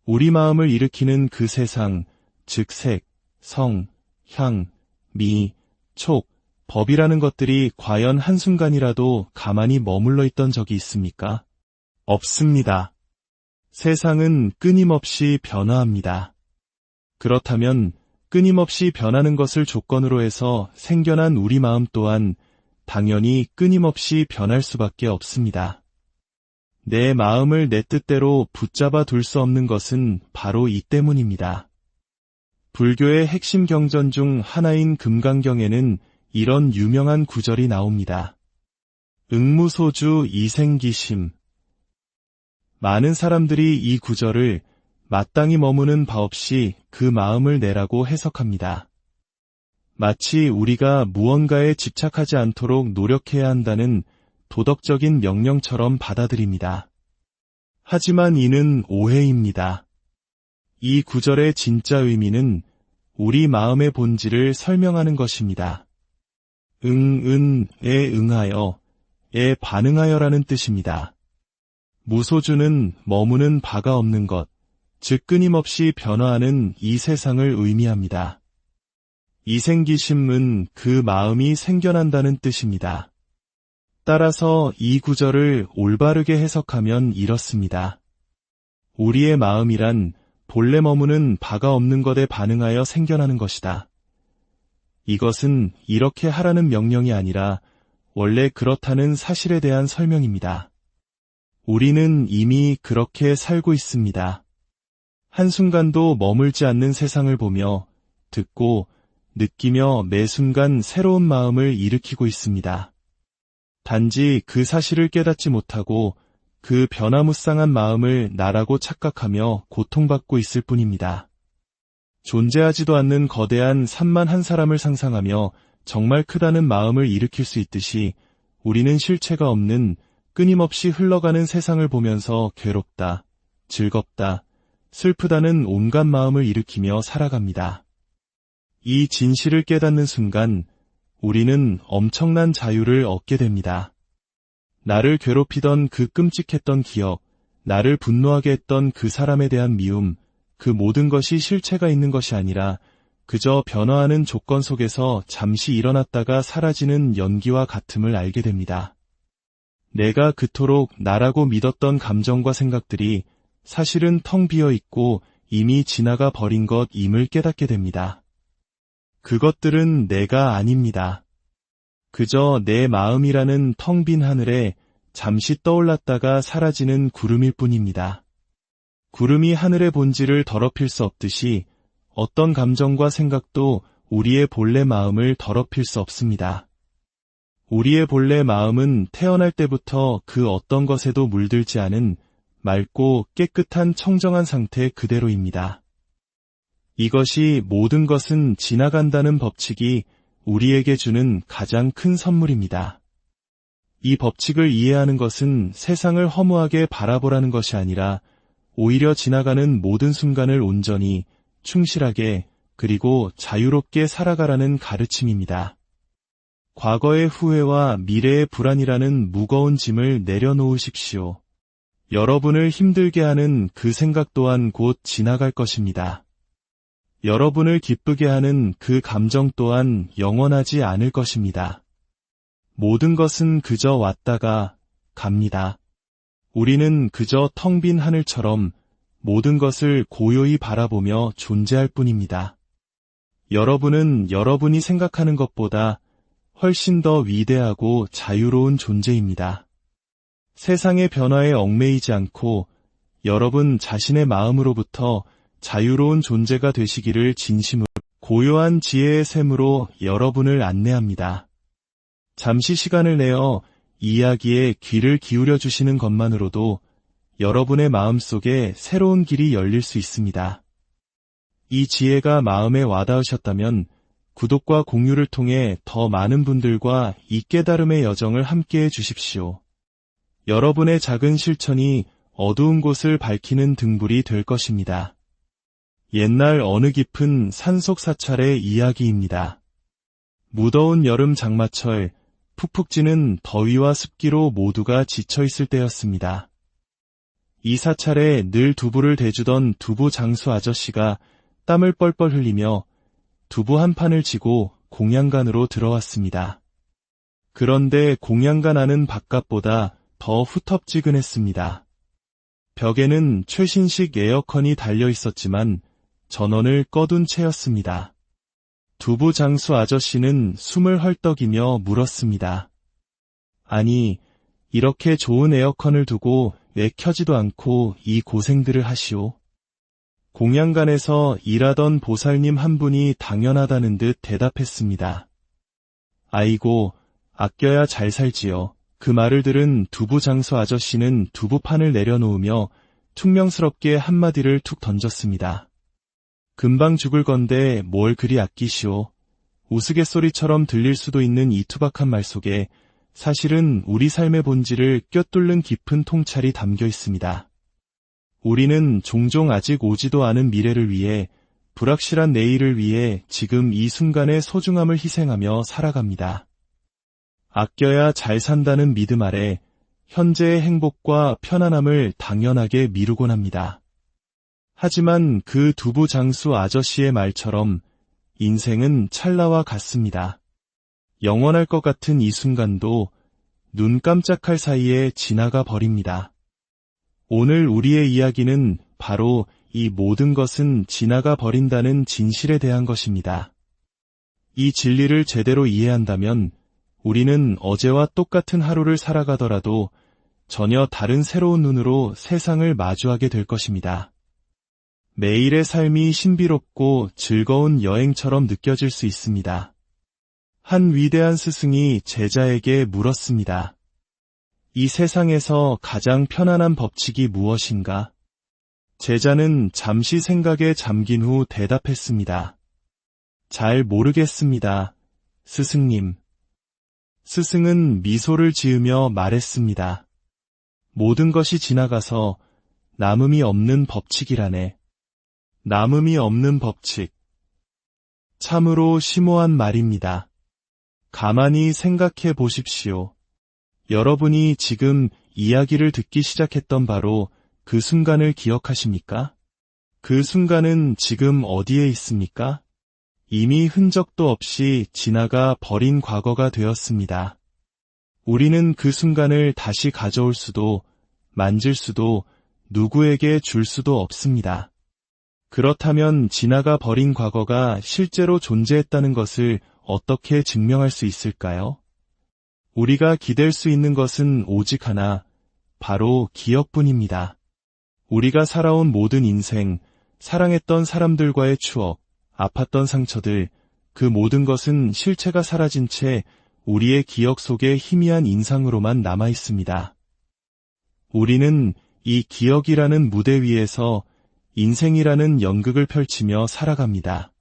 우리 마음을 일으키는 그 세상, 즉 색, 성, 향, 미, 촉, 법이라는 것들이 과연 한순간이라도 가만히 머물러 있던 적이 있습니까? 없습니다. 세상은 끊임없이 변화합니다. 그렇다면 끊임없이 변하는 것을 조건으로 해서 생겨난 우리 마음 또한 당연히 끊임없이 변할 수밖에 없습니다. 내 마음을 내 뜻대로 붙잡아 둘 수 없는 것은 바로 이 때문입니다. 불교의 핵심 경전 중 하나인 금강경에는 이런 유명한 구절이 나옵니다. 응무소주 이생기심. 많은 사람들이 이 구절을 마땅히 머무는 바 없이 그 마음을 내라고 해석합니다. 마치 우리가 무언가에 집착하지 않도록 노력해야 한다는 도덕적인 명령처럼 받아들입니다. 하지만 이는 오해입니다. 이 구절의 진짜 의미는 우리 마음의 본질을 설명하는 것입니다. 에 응하여, 에 반응하여라는 뜻입니다. 무소주는 머무는 바가 없는 것, 즉 끊임없이 변화하는 이 세상을 의미합니다. 이생기심은 그 마음이 생겨난다는 뜻입니다. 따라서 이 구절을 올바르게 해석하면 이렇습니다. 우리의 마음이란 본래 머무는 바가 없는 것에 반응하여 생겨나는 것이다. 이것은 이렇게 하라는 명령이 아니라 원래 그렇다는 사실에 대한 설명입니다. 우리는 이미 그렇게 살고 있습니다. 한순간도 머물지 않는 세상을 보며 듣고 느끼며 매 순간 새로운 마음을 일으키고 있습니다. 단지 그 사실을 깨닫지 못하고 그 변화무쌍한 마음을 나라고 착각하며 고통받고 있을 뿐입니다. 존재하지도 않는 거대한 산만 한 사람을 상상하며 정말 크다는 마음을 일으킬 수 있듯이 우리는 실체가 없는 끊임없이 흘러가는 세상을 보면서 괴롭다, 즐겁다, 슬프다는 온갖 마음을 일으키며 살아갑니다. 이 진실을 깨닫는 순간 우리는 엄청난 자유를 얻게 됩니다. 나를 괴롭히던 그 끔찍했던 기억, 나를 분노하게 했던 그 사람에 대한 미움, 그 모든 것이 실체가 있는 것이 아니라 그저 변화하는 조건 속에서 잠시 일어났다가 사라지는 연기와 같음을 알게 됩니다. 내가 그토록 나라고 믿었던 감정과 생각들이 사실은 텅 비어 있고 이미 지나가 버린 것임을 깨닫게 됩니다. 그것들은 내가 아닙니다. 그저 내 마음이라는 텅 빈 하늘에 잠시 떠올랐다가 사라지는 구름일 뿐입니다. 구름이 하늘의 본질을 더럽힐 수 없듯이 어떤 감정과 생각도 우리의 본래 마음을 더럽힐 수 없습니다. 우리의 본래 마음은 태어날 때부터 그 어떤 것에도 물들지 않은 맑고 깨끗한 청정한 상태 그대로입니다. 이것이 모든 것은 지나간다는 법칙이 우리에게 주는 가장 큰 선물입니다. 이 법칙을 이해하는 것은 세상을 허무하게 바라보라는 것이 아니라 오히려 지나가는 모든 순간을 온전히, 충실하게, 그리고 자유롭게 살아가라는 가르침입니다. 과거의 후회와 미래의 불안이라는 무거운 짐을 내려놓으십시오. 여러분을 힘들게 하는 그 생각 또한 곧 지나갈 것입니다. 여러분을 기쁘게 하는 그 감정 또한 영원하지 않을 것입니다. 모든 것은 그저 왔다가 갑니다. 우리는 그저 텅 빈 하늘처럼 모든 것을 고요히 바라보며 존재할 뿐입니다. 여러분은 여러분이 생각하는 것보다 훨씬 더 위대하고 자유로운 존재입니다. 세상의 변화에 얽매이지 않고 여러분 자신의 마음으로부터 자유로운 존재가 되시기를 진심으로 고요한 지혜의 샘으로 여러분을 안내합니다. 잠시 시간을 내어 이야기에 귀를 기울여 주시는 것만으로도 여러분의 마음속에 새로운 길이 열릴 수 있습니다. 이 지혜가 마음에 와닿으셨다면 구독과 공유를 통해 더 많은 분들과 이 깨달음의 여정을 함께해 주십시오. 여러분의 작은 실천이 어두운 곳을 밝히는 등불이 될 것입니다. 옛날 어느 깊은 산속 사찰의 이야기입니다. 무더운 여름 장마철, 푹푹 찌는 더위와 습기로 모두가 지쳐있을 때였습니다. 이 사찰에 늘 두부를 대주던 두부 장수 아저씨가 땀을 뻘뻘 흘리며 두부 한 판을 지고 공양간으로 들어왔습니다. 그런데 공양간 안은 바깥보다 더 후텁지근했습니다. 벽에는 최신식 에어컨이 달려 있었지만 전원을 꺼둔 채였습니다. 두부 장수 아저씨는 숨을 헐떡이며 물었습니다. 아니, 이렇게 좋은 에어컨을 두고 왜 켜지도 않고 이 고생들을 하시오? 공양간에서 일하던 보살님 한 분이 당연하다는 듯 대답했습니다. 아이고, 아껴야 잘 살지요. 그 말을 들은 두부 장수 아저씨는 두부판을 내려놓으며 퉁명스럽게 한마디를 툭 던졌습니다. 금방 죽을 건데 뭘 그리 아끼시오. 우스갯소리처럼 들릴 수도 있는 이 투박한 말 속에 사실은 우리 삶의 본질을 꿰뚫는 깊은 통찰이 담겨 있습니다. 우리는 종종 아직 오지도 않은 미래를 위해, 불확실한 내일을 위해 지금 이 순간의 소중함을 희생하며 살아갑니다. 아껴야 잘 산다는 믿음 아래 현재의 행복과 편안함을 당연하게 미루곤 합니다. 하지만 그 두부 장수 아저씨의 말처럼 인생은 찰나와 같습니다. 영원할 것 같은 이 순간도 눈 깜짝할 사이에 지나가 버립니다. 오늘 우리의 이야기는 바로 이 모든 것은 지나가 버린다는 진실에 대한 것입니다. 이 진리를 제대로 이해한다면 우리는 어제와 똑같은 하루를 살아가더라도 전혀 다른 새로운 눈으로 세상을 마주하게 될 것입니다. 매일의 삶이 신비롭고 즐거운 여행처럼 느껴질 수 있습니다. 한 위대한 스승이 제자에게 물었습니다. 이 세상에서 가장 편안한 법칙이 무엇인가? 제자는 잠시 생각에 잠긴 후 대답했습니다. 잘 모르겠습니다, 스승님. 스승은 미소를 지으며 말했습니다. 모든 것이 지나가서 남음이 없는 법칙이라네. 남음이 없는 법칙. 참으로 심오한 말입니다. 가만히 생각해 보십시오. 여러분이 지금 이야기를 듣기 시작했던 바로 그 순간을 기억하십니까? 그 순간은 지금 어디에 있습니까? 이미 흔적도 없이 지나가 버린 과거가 되었습니다. 우리는 그 순간을 다시 가져올 수도, 만질 수도, 누구에게 줄 수도 없습니다. 그렇다면 지나가 버린 과거가 실제로 존재했다는 것을 어떻게 증명할 수 있을까요? 우리가 기댈 수 있는 것은 오직 하나, 바로 기억뿐입니다. 우리가 살아온 모든 인생, 사랑했던 사람들과의 추억, 아팠던 상처들, 그 모든 것은 실체가 사라진 채 우리의 기억 속에 희미한 인상으로만 남아 있습니다. 우리는 이 기억이라는 무대 위에서 인생이라는 연극을 펼치며 살아갑니다.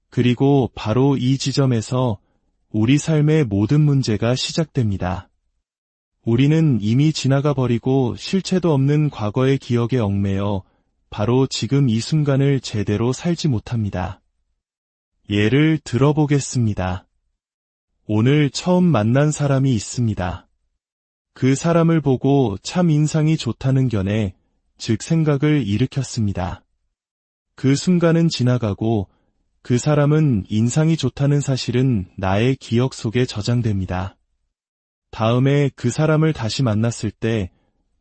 그리고 바로 이 지점에서 우리 삶의 모든 문제가 시작됩니다. 우리는 이미 지나가 버리고 실체도 없는 과거의 기억에 얽매여 바로 지금 이 순간을 제대로 살지 못합니다. 예를 들어보겠습니다. 오늘 처음 만난 사람이 있습니다. 그 사람을 보고 참 인상이 좋다는 견해, 즉 생각을 일으켰습니다. 그 순간은 지나가고 그 사람은 인상이 좋다는 사실은 나의 기억 속에 저장됩니다. 다음에 그 사람을 다시 만났을 때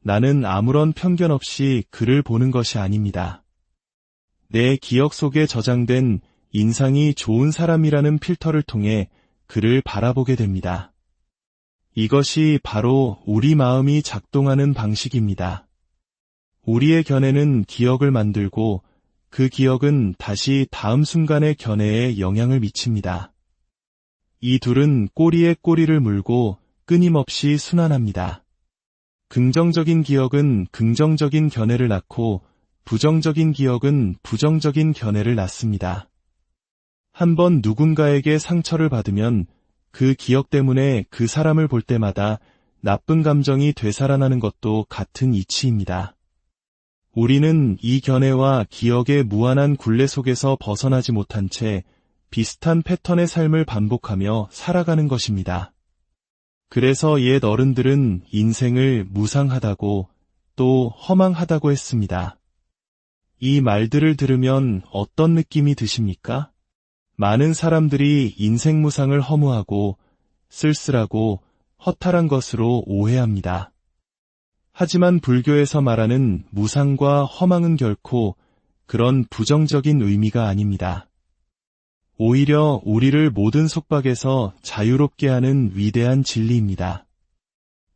나는 아무런 편견 없이 그를 보는 것이 아닙니다. 내 기억 속에 저장된 인상이 좋은 사람이라는 필터를 통해 그를 바라보게 됩니다. 이것이 바로 우리 마음이 작동하는 방식입니다. 우리의 견해는 기억을 만들고 그 기억은 다시 다음 순간의 견해에 영향을 미칩니다. 이 둘은 꼬리에 꼬리를 물고 끊임없이 순환합니다. 긍정적인 기억은 긍정적인 견해를 낳고 부정적인 기억은 부정적인 견해를 낳습니다. 한번 누군가에게 상처를 받으면 그 기억 때문에 그 사람을 볼 때마다 나쁜 감정이 되살아나는 것도 같은 이치입니다. 우리는 이 견해와 기억의 무한한 굴레 속에서 벗어나지 못한 채 비슷한 패턴의 삶을 반복하며 살아가는 것입니다. 그래서 옛 어른들은 인생을 무상하다고 또 허망하다고 했습니다. 이 말들을 들으면 어떤 느낌이 드십니까? 많은 사람들이 인생 무상을 허무하고 쓸쓸하고 허탈한 것으로 오해합니다. 하지만 불교에서 말하는 무상과 허망은 결코 그런 부정적인 의미가 아닙니다. 오히려 우리를 모든 속박에서 자유롭게 하는 위대한 진리입니다.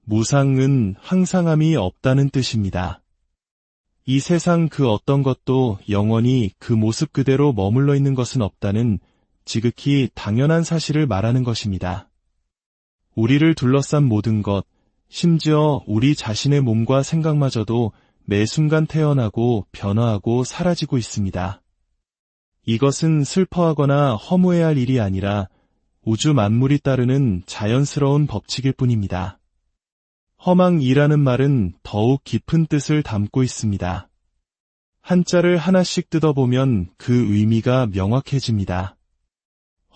무상은 항상함이 없다는 뜻입니다. 이 세상 그 어떤 것도 영원히 그 모습 그대로 머물러 있는 것은 없다는 지극히 당연한 사실을 말하는 것입니다. 우리를 둘러싼 모든 것, 심지어 우리 자신의 몸과 생각마저도 매 순간 태어나고 변화하고 사라지고 있습니다. 이것은 슬퍼하거나 허무해야 할 일이 아니라 우주 만물이 따르는 자연스러운 법칙일 뿐입니다. 허망이라는 말은 더욱 깊은 뜻을 담고 있습니다. 한자를 하나씩 뜯어보면 그 의미가 명확해집니다.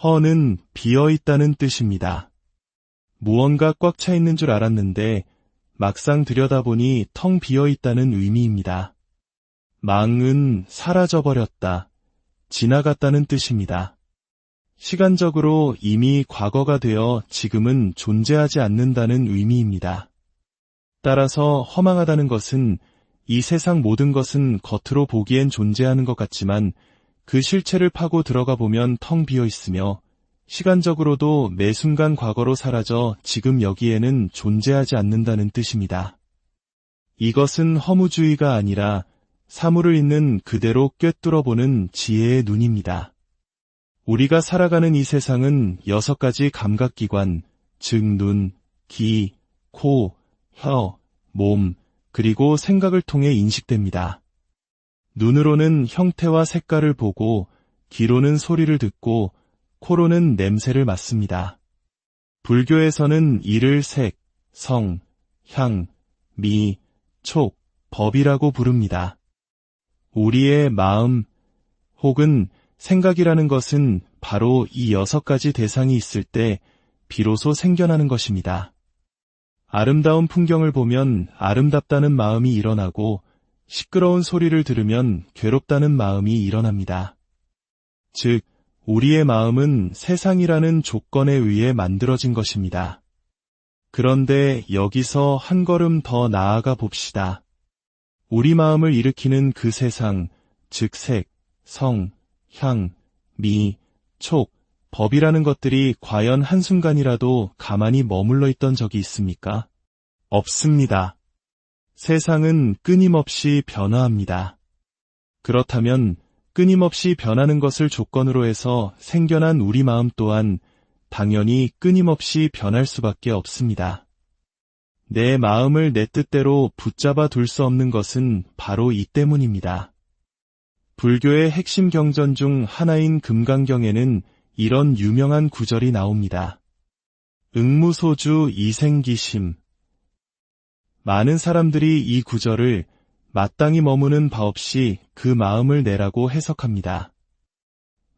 허는 비어있다는 뜻입니다. 무언가 꽉 차 있는 줄 알았는데 막상 들여다보니 텅 비어있다는 의미입니다. 망은 사라져버렸다, 지나갔다는 뜻입니다. 시간적으로 이미 과거가 되어 지금은 존재하지 않는다는 의미입니다. 따라서 허망하다는 것은 이 세상 모든 것은 겉으로 보기엔 존재하는 것 같지만 그 실체를 파고 들어가 보면 텅 비어 있으며 시간적으로도 매 순간 과거로 사라져 지금 여기에는 존재하지 않는다는 뜻입니다. 이것은 허무주의가 아니라 사물을 있는 그대로 꿰뚫어보는 지혜의 눈입니다. 우리가 살아가는 이 세상은 6가지 감각기관, 즉 눈, 귀, 코, 혀, 몸, 그리고 생각을 통해 인식됩니다. 눈으로는 형태와 색깔을 보고, 귀로는 소리를 듣고, 코로는 냄새를 맡습니다. 불교에서는 이를 색, 성, 향, 미, 촉, 법이라고 부릅니다. 우리의 마음 혹은 생각이라는 것은 바로 이 6가지 대상이 있을 때 비로소 생겨나는 것입니다. 아름다운 풍경을 보면 아름답다는 마음이 일어나고 시끄러운 소리를 들으면 괴롭다는 마음이 일어납니다. 즉, 우리의 마음은 세상이라는 조건에 의해 만들어진 것입니다. 그런데 여기서 한 걸음 더 나아가 봅시다. 우리 마음을 일으키는 그 세상, 즉 색, 성, 향, 미, 촉, 법이라는 것들이 과연 한순간이라도 가만히 머물러 있던 적이 있습니까? 없습니다. 세상은 끊임없이 변화합니다. 그렇다면 끊임없이 변하는 것을 조건으로 해서 생겨난 우리 마음 또한 당연히 끊임없이 변할 수밖에 없습니다. 내 마음을 내 뜻대로 붙잡아 둘 수 없는 것은 바로 이 때문입니다. 불교의 핵심 경전 중 하나인 금강경에는 이런 유명한 구절이 나옵니다. 응무소주 이생기심. 많은 사람들이 이 구절을 마땅히 머무는 바 없이 그 마음을 내라고 해석합니다.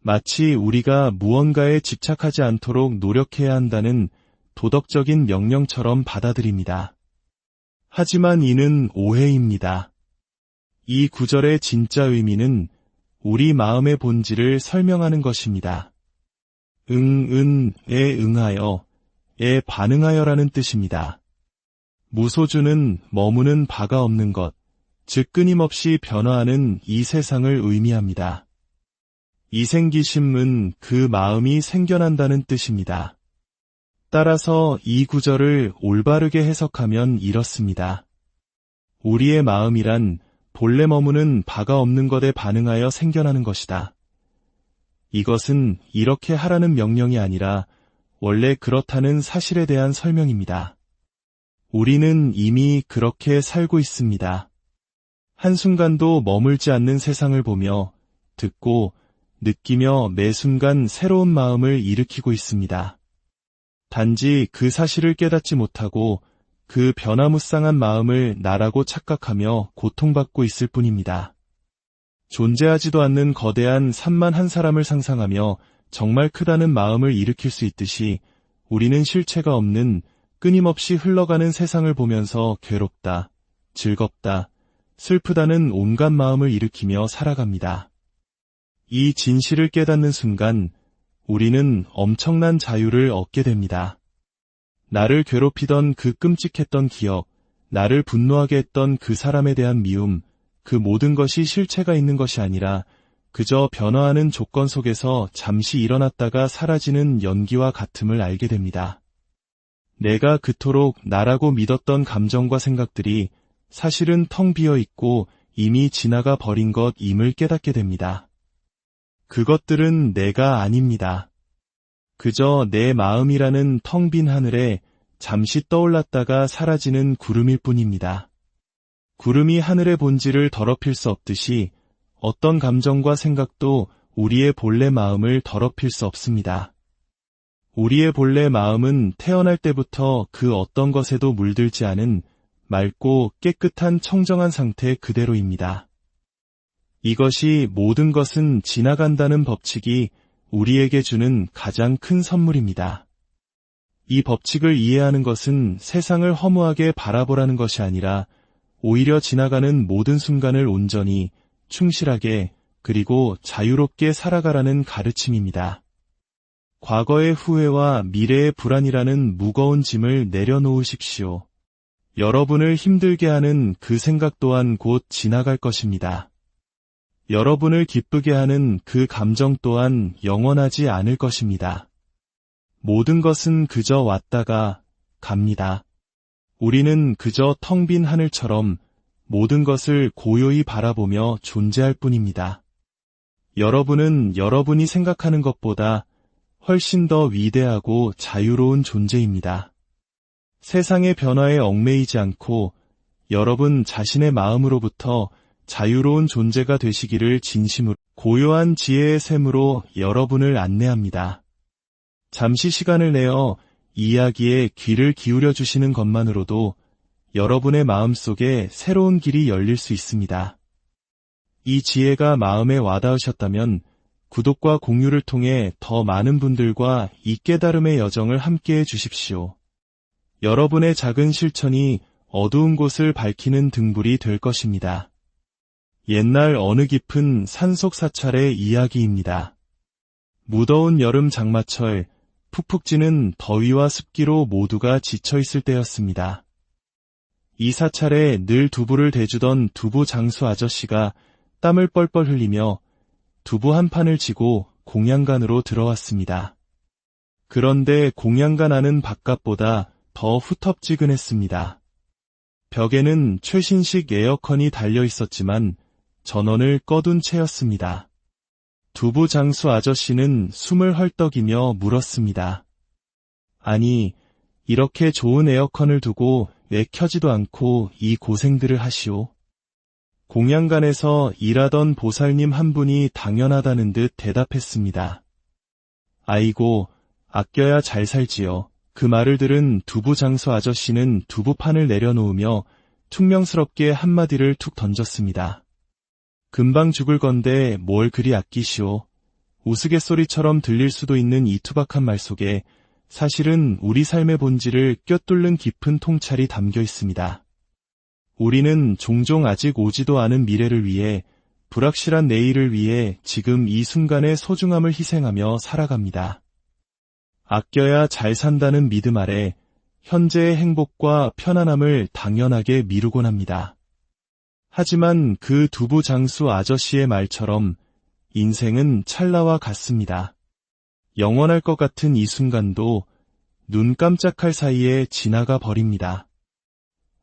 마치 우리가 무언가에 집착하지 않도록 노력해야 한다는 도덕적인 명령처럼 받아들입니다. 하지만 이는 오해입니다. 이 구절의 진짜 의미는 우리 마음의 본질을 설명하는 것입니다. 응에 응하여, 에 반응하여라는 뜻입니다. 무소주는 머무는 바가 없는 것, 즉 끊임없이 변화하는 이 세상을 의미합니다. 이생기심은 그 마음이 생겨난다는 뜻입니다. 따라서 이 구절을 올바르게 해석하면 이렇습니다. 우리의 마음이란 본래 머무는 바가 없는 것에 반응하여 생겨나는 것이다. 이것은 이렇게 하라는 명령이 아니라 원래 그렇다는 사실에 대한 설명입니다. 우리는 이미 그렇게 살고 있습니다. 한순간도 머물지 않는 세상을 보며 듣고 느끼며 매 순간 새로운 마음을 일으키고 있습니다. 단지 그 사실을 깨닫지 못하고 그 변화무쌍한 마음을 나라고 착각하며 고통받고 있을 뿐입니다. 존재하지도 않는 거대한 산만 한 사람을 상상하며 정말 크다는 마음을 일으킬 수 있듯이 우리는 실체가 없는 끊임없이 흘러가는 세상을 보면서 괴롭다, 즐겁다, 슬프다는 온갖 마음을 일으키며 살아갑니다. 이 진실을 깨닫는 순간 우리는 엄청난 자유를 얻게 됩니다. 나를 괴롭히던 그 끔찍했던 기억, 나를 분노하게 했던 그 사람에 대한 미움, 그 모든 것이 실체가 있는 것이 아니라 그저 변화하는 조건 속에서 잠시 일어났다가 사라지는 연기와 같음을 알게 됩니다. 내가 그토록 나라고 믿었던 감정과 생각들이 사실은 텅 비어 있고 이미 지나가 버린 것임을 깨닫게 됩니다. 그것들은 내가 아닙니다. 그저 내 마음이라는 텅 빈 하늘에 잠시 떠올랐다가 사라지는 구름일 뿐입니다. 구름이 하늘의 본질을 더럽힐 수 없듯이 어떤 감정과 생각도 우리의 본래 마음을 더럽힐 수 없습니다. 우리의 본래 마음은 태어날 때부터 그 어떤 것에도 물들지 않은 맑고 깨끗한 청정한 상태 그대로입니다. 이것이 모든 것은 지나간다는 법칙이 우리에게 주는 가장 큰 선물입니다. 이 법칙을 이해하는 것은 세상을 허무하게 바라보라는 것이 아니라 오히려 지나가는 모든 순간을 온전히, 충실하게, 그리고 자유롭게 살아가라는 가르침입니다. 과거의 후회와 미래의 불안이라는 무거운 짐을 내려놓으십시오. 여러분을 힘들게 하는 그 생각 또한 곧 지나갈 것입니다. 여러분을 기쁘게 하는 그 감정 또한 영원하지 않을 것입니다. 모든 것은 그저 왔다가 갑니다. 우리는 그저 텅 빈 하늘처럼 모든 것을 고요히 바라보며 존재할 뿐입니다. 여러분은 여러분이 생각하는 것보다 훨씬 더 위대하고 자유로운 존재입니다. 세상의 변화에 얽매이지 않고 여러분 자신의 마음으로부터 자유로운 존재가 되시기를 진심으로 고요한 지혜의 샘으로 여러분을 안내합니다. 잠시 시간을 내어 이야기에 귀를 기울여 주시는 것만으로도 여러분의 마음속에 새로운 길이 열릴 수 있습니다. 이 지혜가 마음에 와닿으셨다면 구독과 공유를 통해 더 많은 분들과 이 깨달음의 여정을 함께해 주십시오. 여러분의 작은 실천이 어두운 곳을 밝히는 등불이 될 것입니다. 옛날 어느 깊은 산속 사찰의 이야기입니다. 무더운 여름 장마철, 푹푹 찌는 더위와 습기로 모두가 지쳐있을 때였습니다. 이 사찰에 늘 두부를 대주던 두부 장수 아저씨가 땀을 뻘뻘 흘리며 두부 한 판을 지고 공양간으로 들어왔습니다. 그런데 공양간 안은 바깥보다 더 후텁지근했습니다. 벽에는 최신식 에어컨이 달려 있었지만 전원을 꺼둔 채였습니다. 두부 장수 아저씨는 숨을 헐떡이며 물었습니다. 아니, 이렇게 좋은 에어컨을 두고 왜 켜지도 않고 이 고생들을 하시오? 공양간에서 일하던 보살님 한 분이 당연하다는 듯 대답했습니다. 아이고, 아껴야 잘 살지요. 그 말을 들은 두부 장수 아저씨는 두부판을 내려놓으며 퉁명스럽게 한마디를 툭 던졌습니다. 금방 죽을 건데 뭘 그리 아끼시오. 우스갯소리처럼 들릴 수도 있는 이 투박한 말 속에 사실은 우리 삶의 본질을 꿰뚫는 깊은 통찰이 담겨 있습니다. 우리는 종종 아직 오지도 않은 미래를 위해, 불확실한 내일을 위해 지금 이 순간의 소중함을 희생하며 살아갑니다. 아껴야 잘 산다는 믿음 아래 현재의 행복과 편안함을 당연하게 미루곤 합니다. 하지만 그 두부 장수 아저씨의 말처럼 인생은 찰나와 같습니다. 영원할 것 같은 이 순간도 눈 깜짝할 사이에 지나가 버립니다.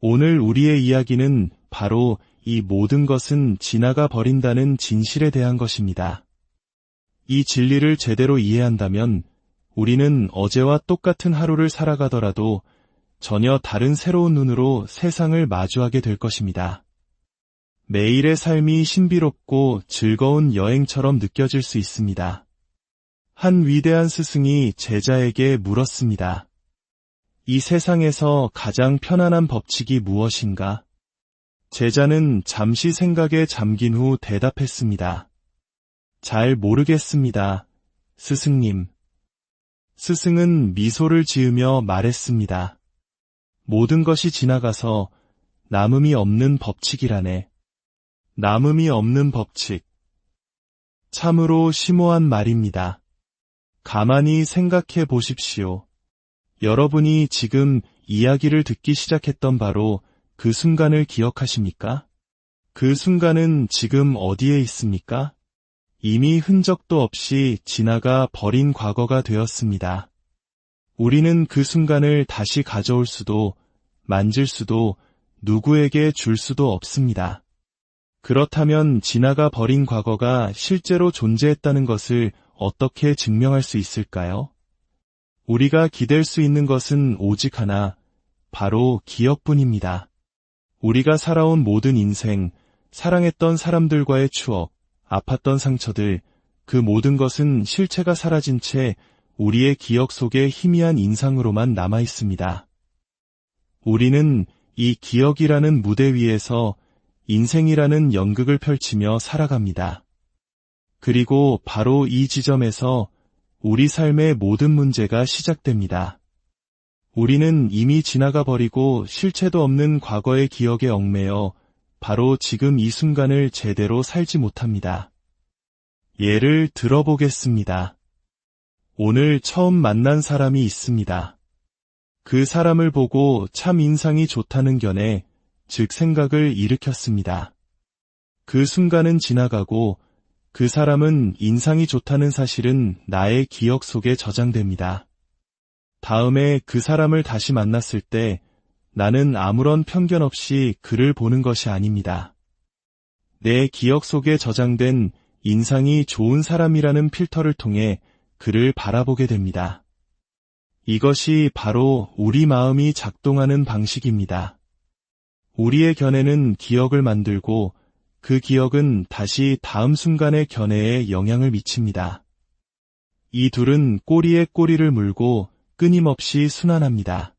오늘 우리의 이야기는 바로 이 모든 것은 지나가 버린다는 진실에 대한 것입니다. 이 진리를 제대로 이해한다면 우리는 어제와 똑같은 하루를 살아가더라도 전혀 다른 새로운 눈으로 세상을 마주하게 될 것입니다. 매일의 삶이 신비롭고 즐거운 여행처럼 느껴질 수 있습니다. 한 위대한 스승이 제자에게 물었습니다. 이 세상에서 가장 편안한 법칙이 무엇인가? 제자는 잠시 생각에 잠긴 후 대답했습니다. 잘 모르겠습니다, 스승님. 스승은 미소를 지으며 말했습니다. 모든 것이 지나가서 남음이 없는 법칙이라네. 남음이 없는 법칙. 참으로 심오한 말입니다. 가만히 생각해 보십시오. 여러분이 지금 이야기를 듣기 시작했던 바로 그 순간을 기억하십니까? 그 순간은 지금 어디에 있습니까? 이미 흔적도 없이 지나가 버린 과거가 되었습니다. 우리는 그 순간을 다시 가져올 수도, 만질 수도, 누구에게 줄 수도 없습니다. 그렇다면 지나가 버린 과거가 실제로 존재했다는 것을 어떻게 증명할 수 있을까요? 우리가 기댈 수 있는 것은 오직 하나, 바로 기억뿐입니다. 우리가 살아온 모든 인생, 사랑했던 사람들과의 추억, 아팠던 상처들, 그 모든 것은 실체가 사라진 채 우리의 기억 속에 희미한 인상으로만 남아 있습니다. 우리는 이 기억이라는 무대 위에서 인생이라는 연극을 펼치며 살아갑니다. 그리고 바로 이 지점에서 우리 삶의 모든 문제가 시작됩니다. 우리는 이미 지나가 버리고 실체도 없는 과거의 기억에 얽매여 바로 지금 이 순간을 제대로 살지 못합니다. 예를 들어보겠습니다. 오늘 처음 만난 사람이 있습니다. 그 사람을 보고 참 인상이 좋다는 견해, 즉 생각을 일으켰습니다. 그 순간은 지나가고 그 사람은 인상이 좋다는 사실은 나의 기억 속에 저장됩니다. 다음에 그 사람을 다시 만났을 때 나는 아무런 편견 없이 그를 보는 것이 아닙니다. 내 기억 속에 저장된 인상이 좋은 사람이라는 필터를 통해 그를 바라보게 됩니다. 이것이 바로 우리 마음이 작동하는 방식입니다. 우리의 견해는 기억을 만들고 그 기억은 다시 다음 순간의 견해에 영향을 미칩니다. 이 둘은 꼬리에 꼬리를 물고 끊임없이 순환합니다.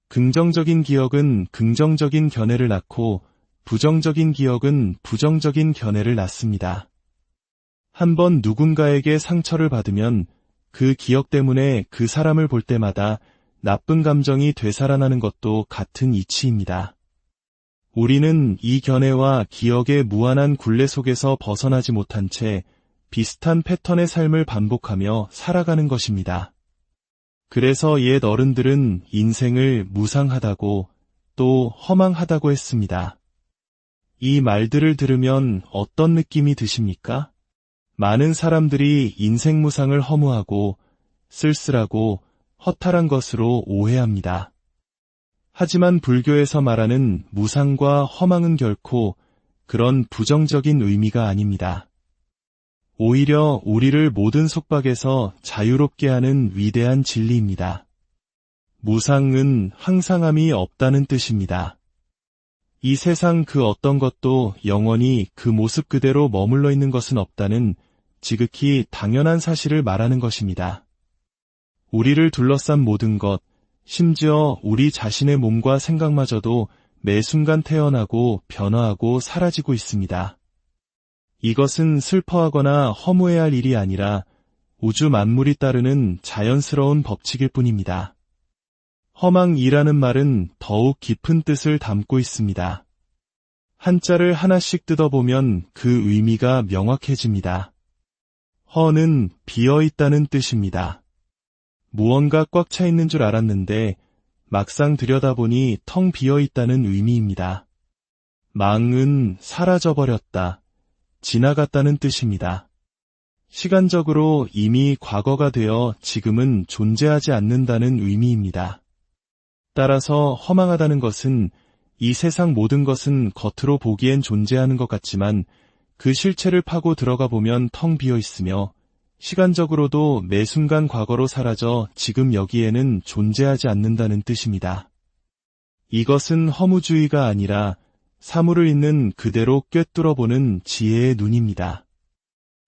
긍정적인 기억은 긍정적인 견해를 낳고 부정적인 기억은 부정적인 견해를 낳습니다. 한번 누군가에게 상처를 받으면 그 기억 때문에 그 사람을 볼 때마다 나쁜 감정이 되살아나는 것도 같은 이치입니다. 우리는 이 견해와 기억의 무한한 굴레 속에서 벗어나지 못한 채 비슷한 패턴의 삶을 반복하며 살아가는 것입니다. 그래서 옛 어른들은 인생을 무상하다고 또 허망하다고 했습니다. 이 말들을 들으면 어떤 느낌이 드십니까? 많은 사람들이 인생 무상을 허무하고 쓸쓸하고 허탈한 것으로 오해합니다. 하지만 불교에서 말하는 무상과 허망은 결코 그런 부정적인 의미가 아닙니다. 오히려 우리를 모든 속박에서 자유롭게 하는 위대한 진리입니다. 무상은 항상함이 없다는 뜻입니다. 이 세상 그 어떤 것도 영원히 그 모습 그대로 머물러 있는 것은 없다는 지극히 당연한 사실을 말하는 것입니다. 우리를 둘러싼 모든 것, 심지어 우리 자신의 몸과 생각마저도 매 순간 태어나고 변화하고 사라지고 있습니다. 이것은 슬퍼하거나 허무해야 할 일이 아니라 우주 만물이 따르는 자연스러운 법칙일 뿐입니다. 허망이라는 말은 더욱 깊은 뜻을 담고 있습니다. 한자를 하나씩 뜯어보면 그 의미가 명확해집니다. 허는 비어있다는 뜻입니다. 무언가 꽉 차 있는 줄 알았는데 막상 들여다보니 텅 비어있다는 의미입니다. 망은 사라져버렸다, 지나갔다는 뜻입니다. 시간적으로 이미 과거가 되어 지금은 존재하지 않는다는 의미입니다. 따라서 허망하다는 것은 이 세상 모든 것은 겉으로 보기엔 존재하는 것 같지만 그 실체를 파고 들어가 보면 텅 비어 있으며 시간적으로도 매 순간 과거로 사라져 지금 여기에는 존재하지 않는다는 뜻입니다. 이것은 허무주의가 아니라 사물을 있는 그대로 꿰뚫어보는 지혜의 눈입니다.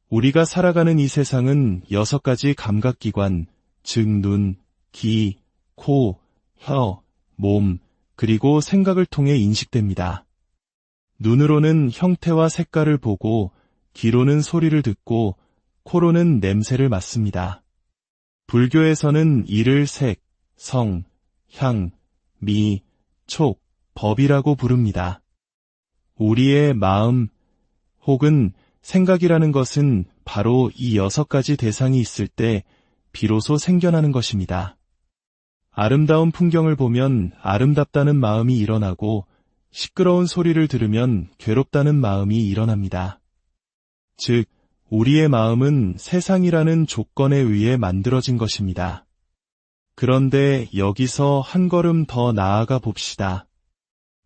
우리가 살아가는 이 세상은 6가지 감각기관, 즉 눈, 귀, 코, 혀, 몸, 그리고 생각을 통해 인식됩니다. 눈으로는 형태와 색깔을 보고, 귀로는 소리를 듣고, 코로는 냄새를 맡습니다. 불교에서는 이를 색, 성, 향, 미, 촉, 법이라고 부릅니다. 우리의 마음 혹은 생각이라는 것은 바로 이 6가지 대상이 있을 때 비로소 생겨나는 것입니다. 아름다운 풍경을 보면 아름답다는 마음이 일어나고 시끄러운 소리를 들으면 괴롭다는 마음이 일어납니다. 즉, 우리의 마음은 세상이라는 조건에 의해 만들어진 것입니다. 그런데 여기서 한 걸음 더 나아가 봅시다.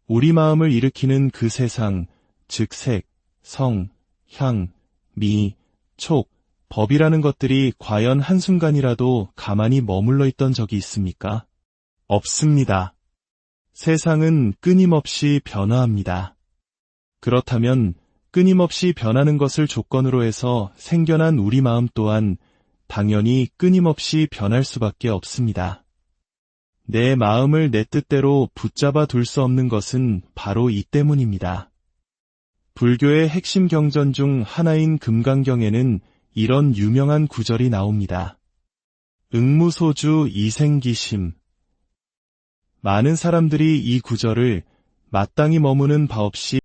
우리 마음을 일으키는 그 세상, 즉 색, 성, 향, 미, 촉, 법이라는 것들이 과연 한순간이라도 가만히 머물러 있던 적이 있습니까? 없습니다. 세상은 끊임없이 변화합니다. 그렇다면 끊임없이 변하는 것을 조건으로 해서 생겨난 우리 마음 또한 당연히 끊임없이 변할 수밖에 없습니다. 내 마음을 내 뜻대로 붙잡아 둘 수 없는 것은 바로 이 때문입니다. 불교의 핵심 경전 중 하나인 금강경에는 이런 유명한 구절이 나옵니다. 응무소주 이생기심. 많은 사람들이 이 구절을 마땅히 머무는 바 없이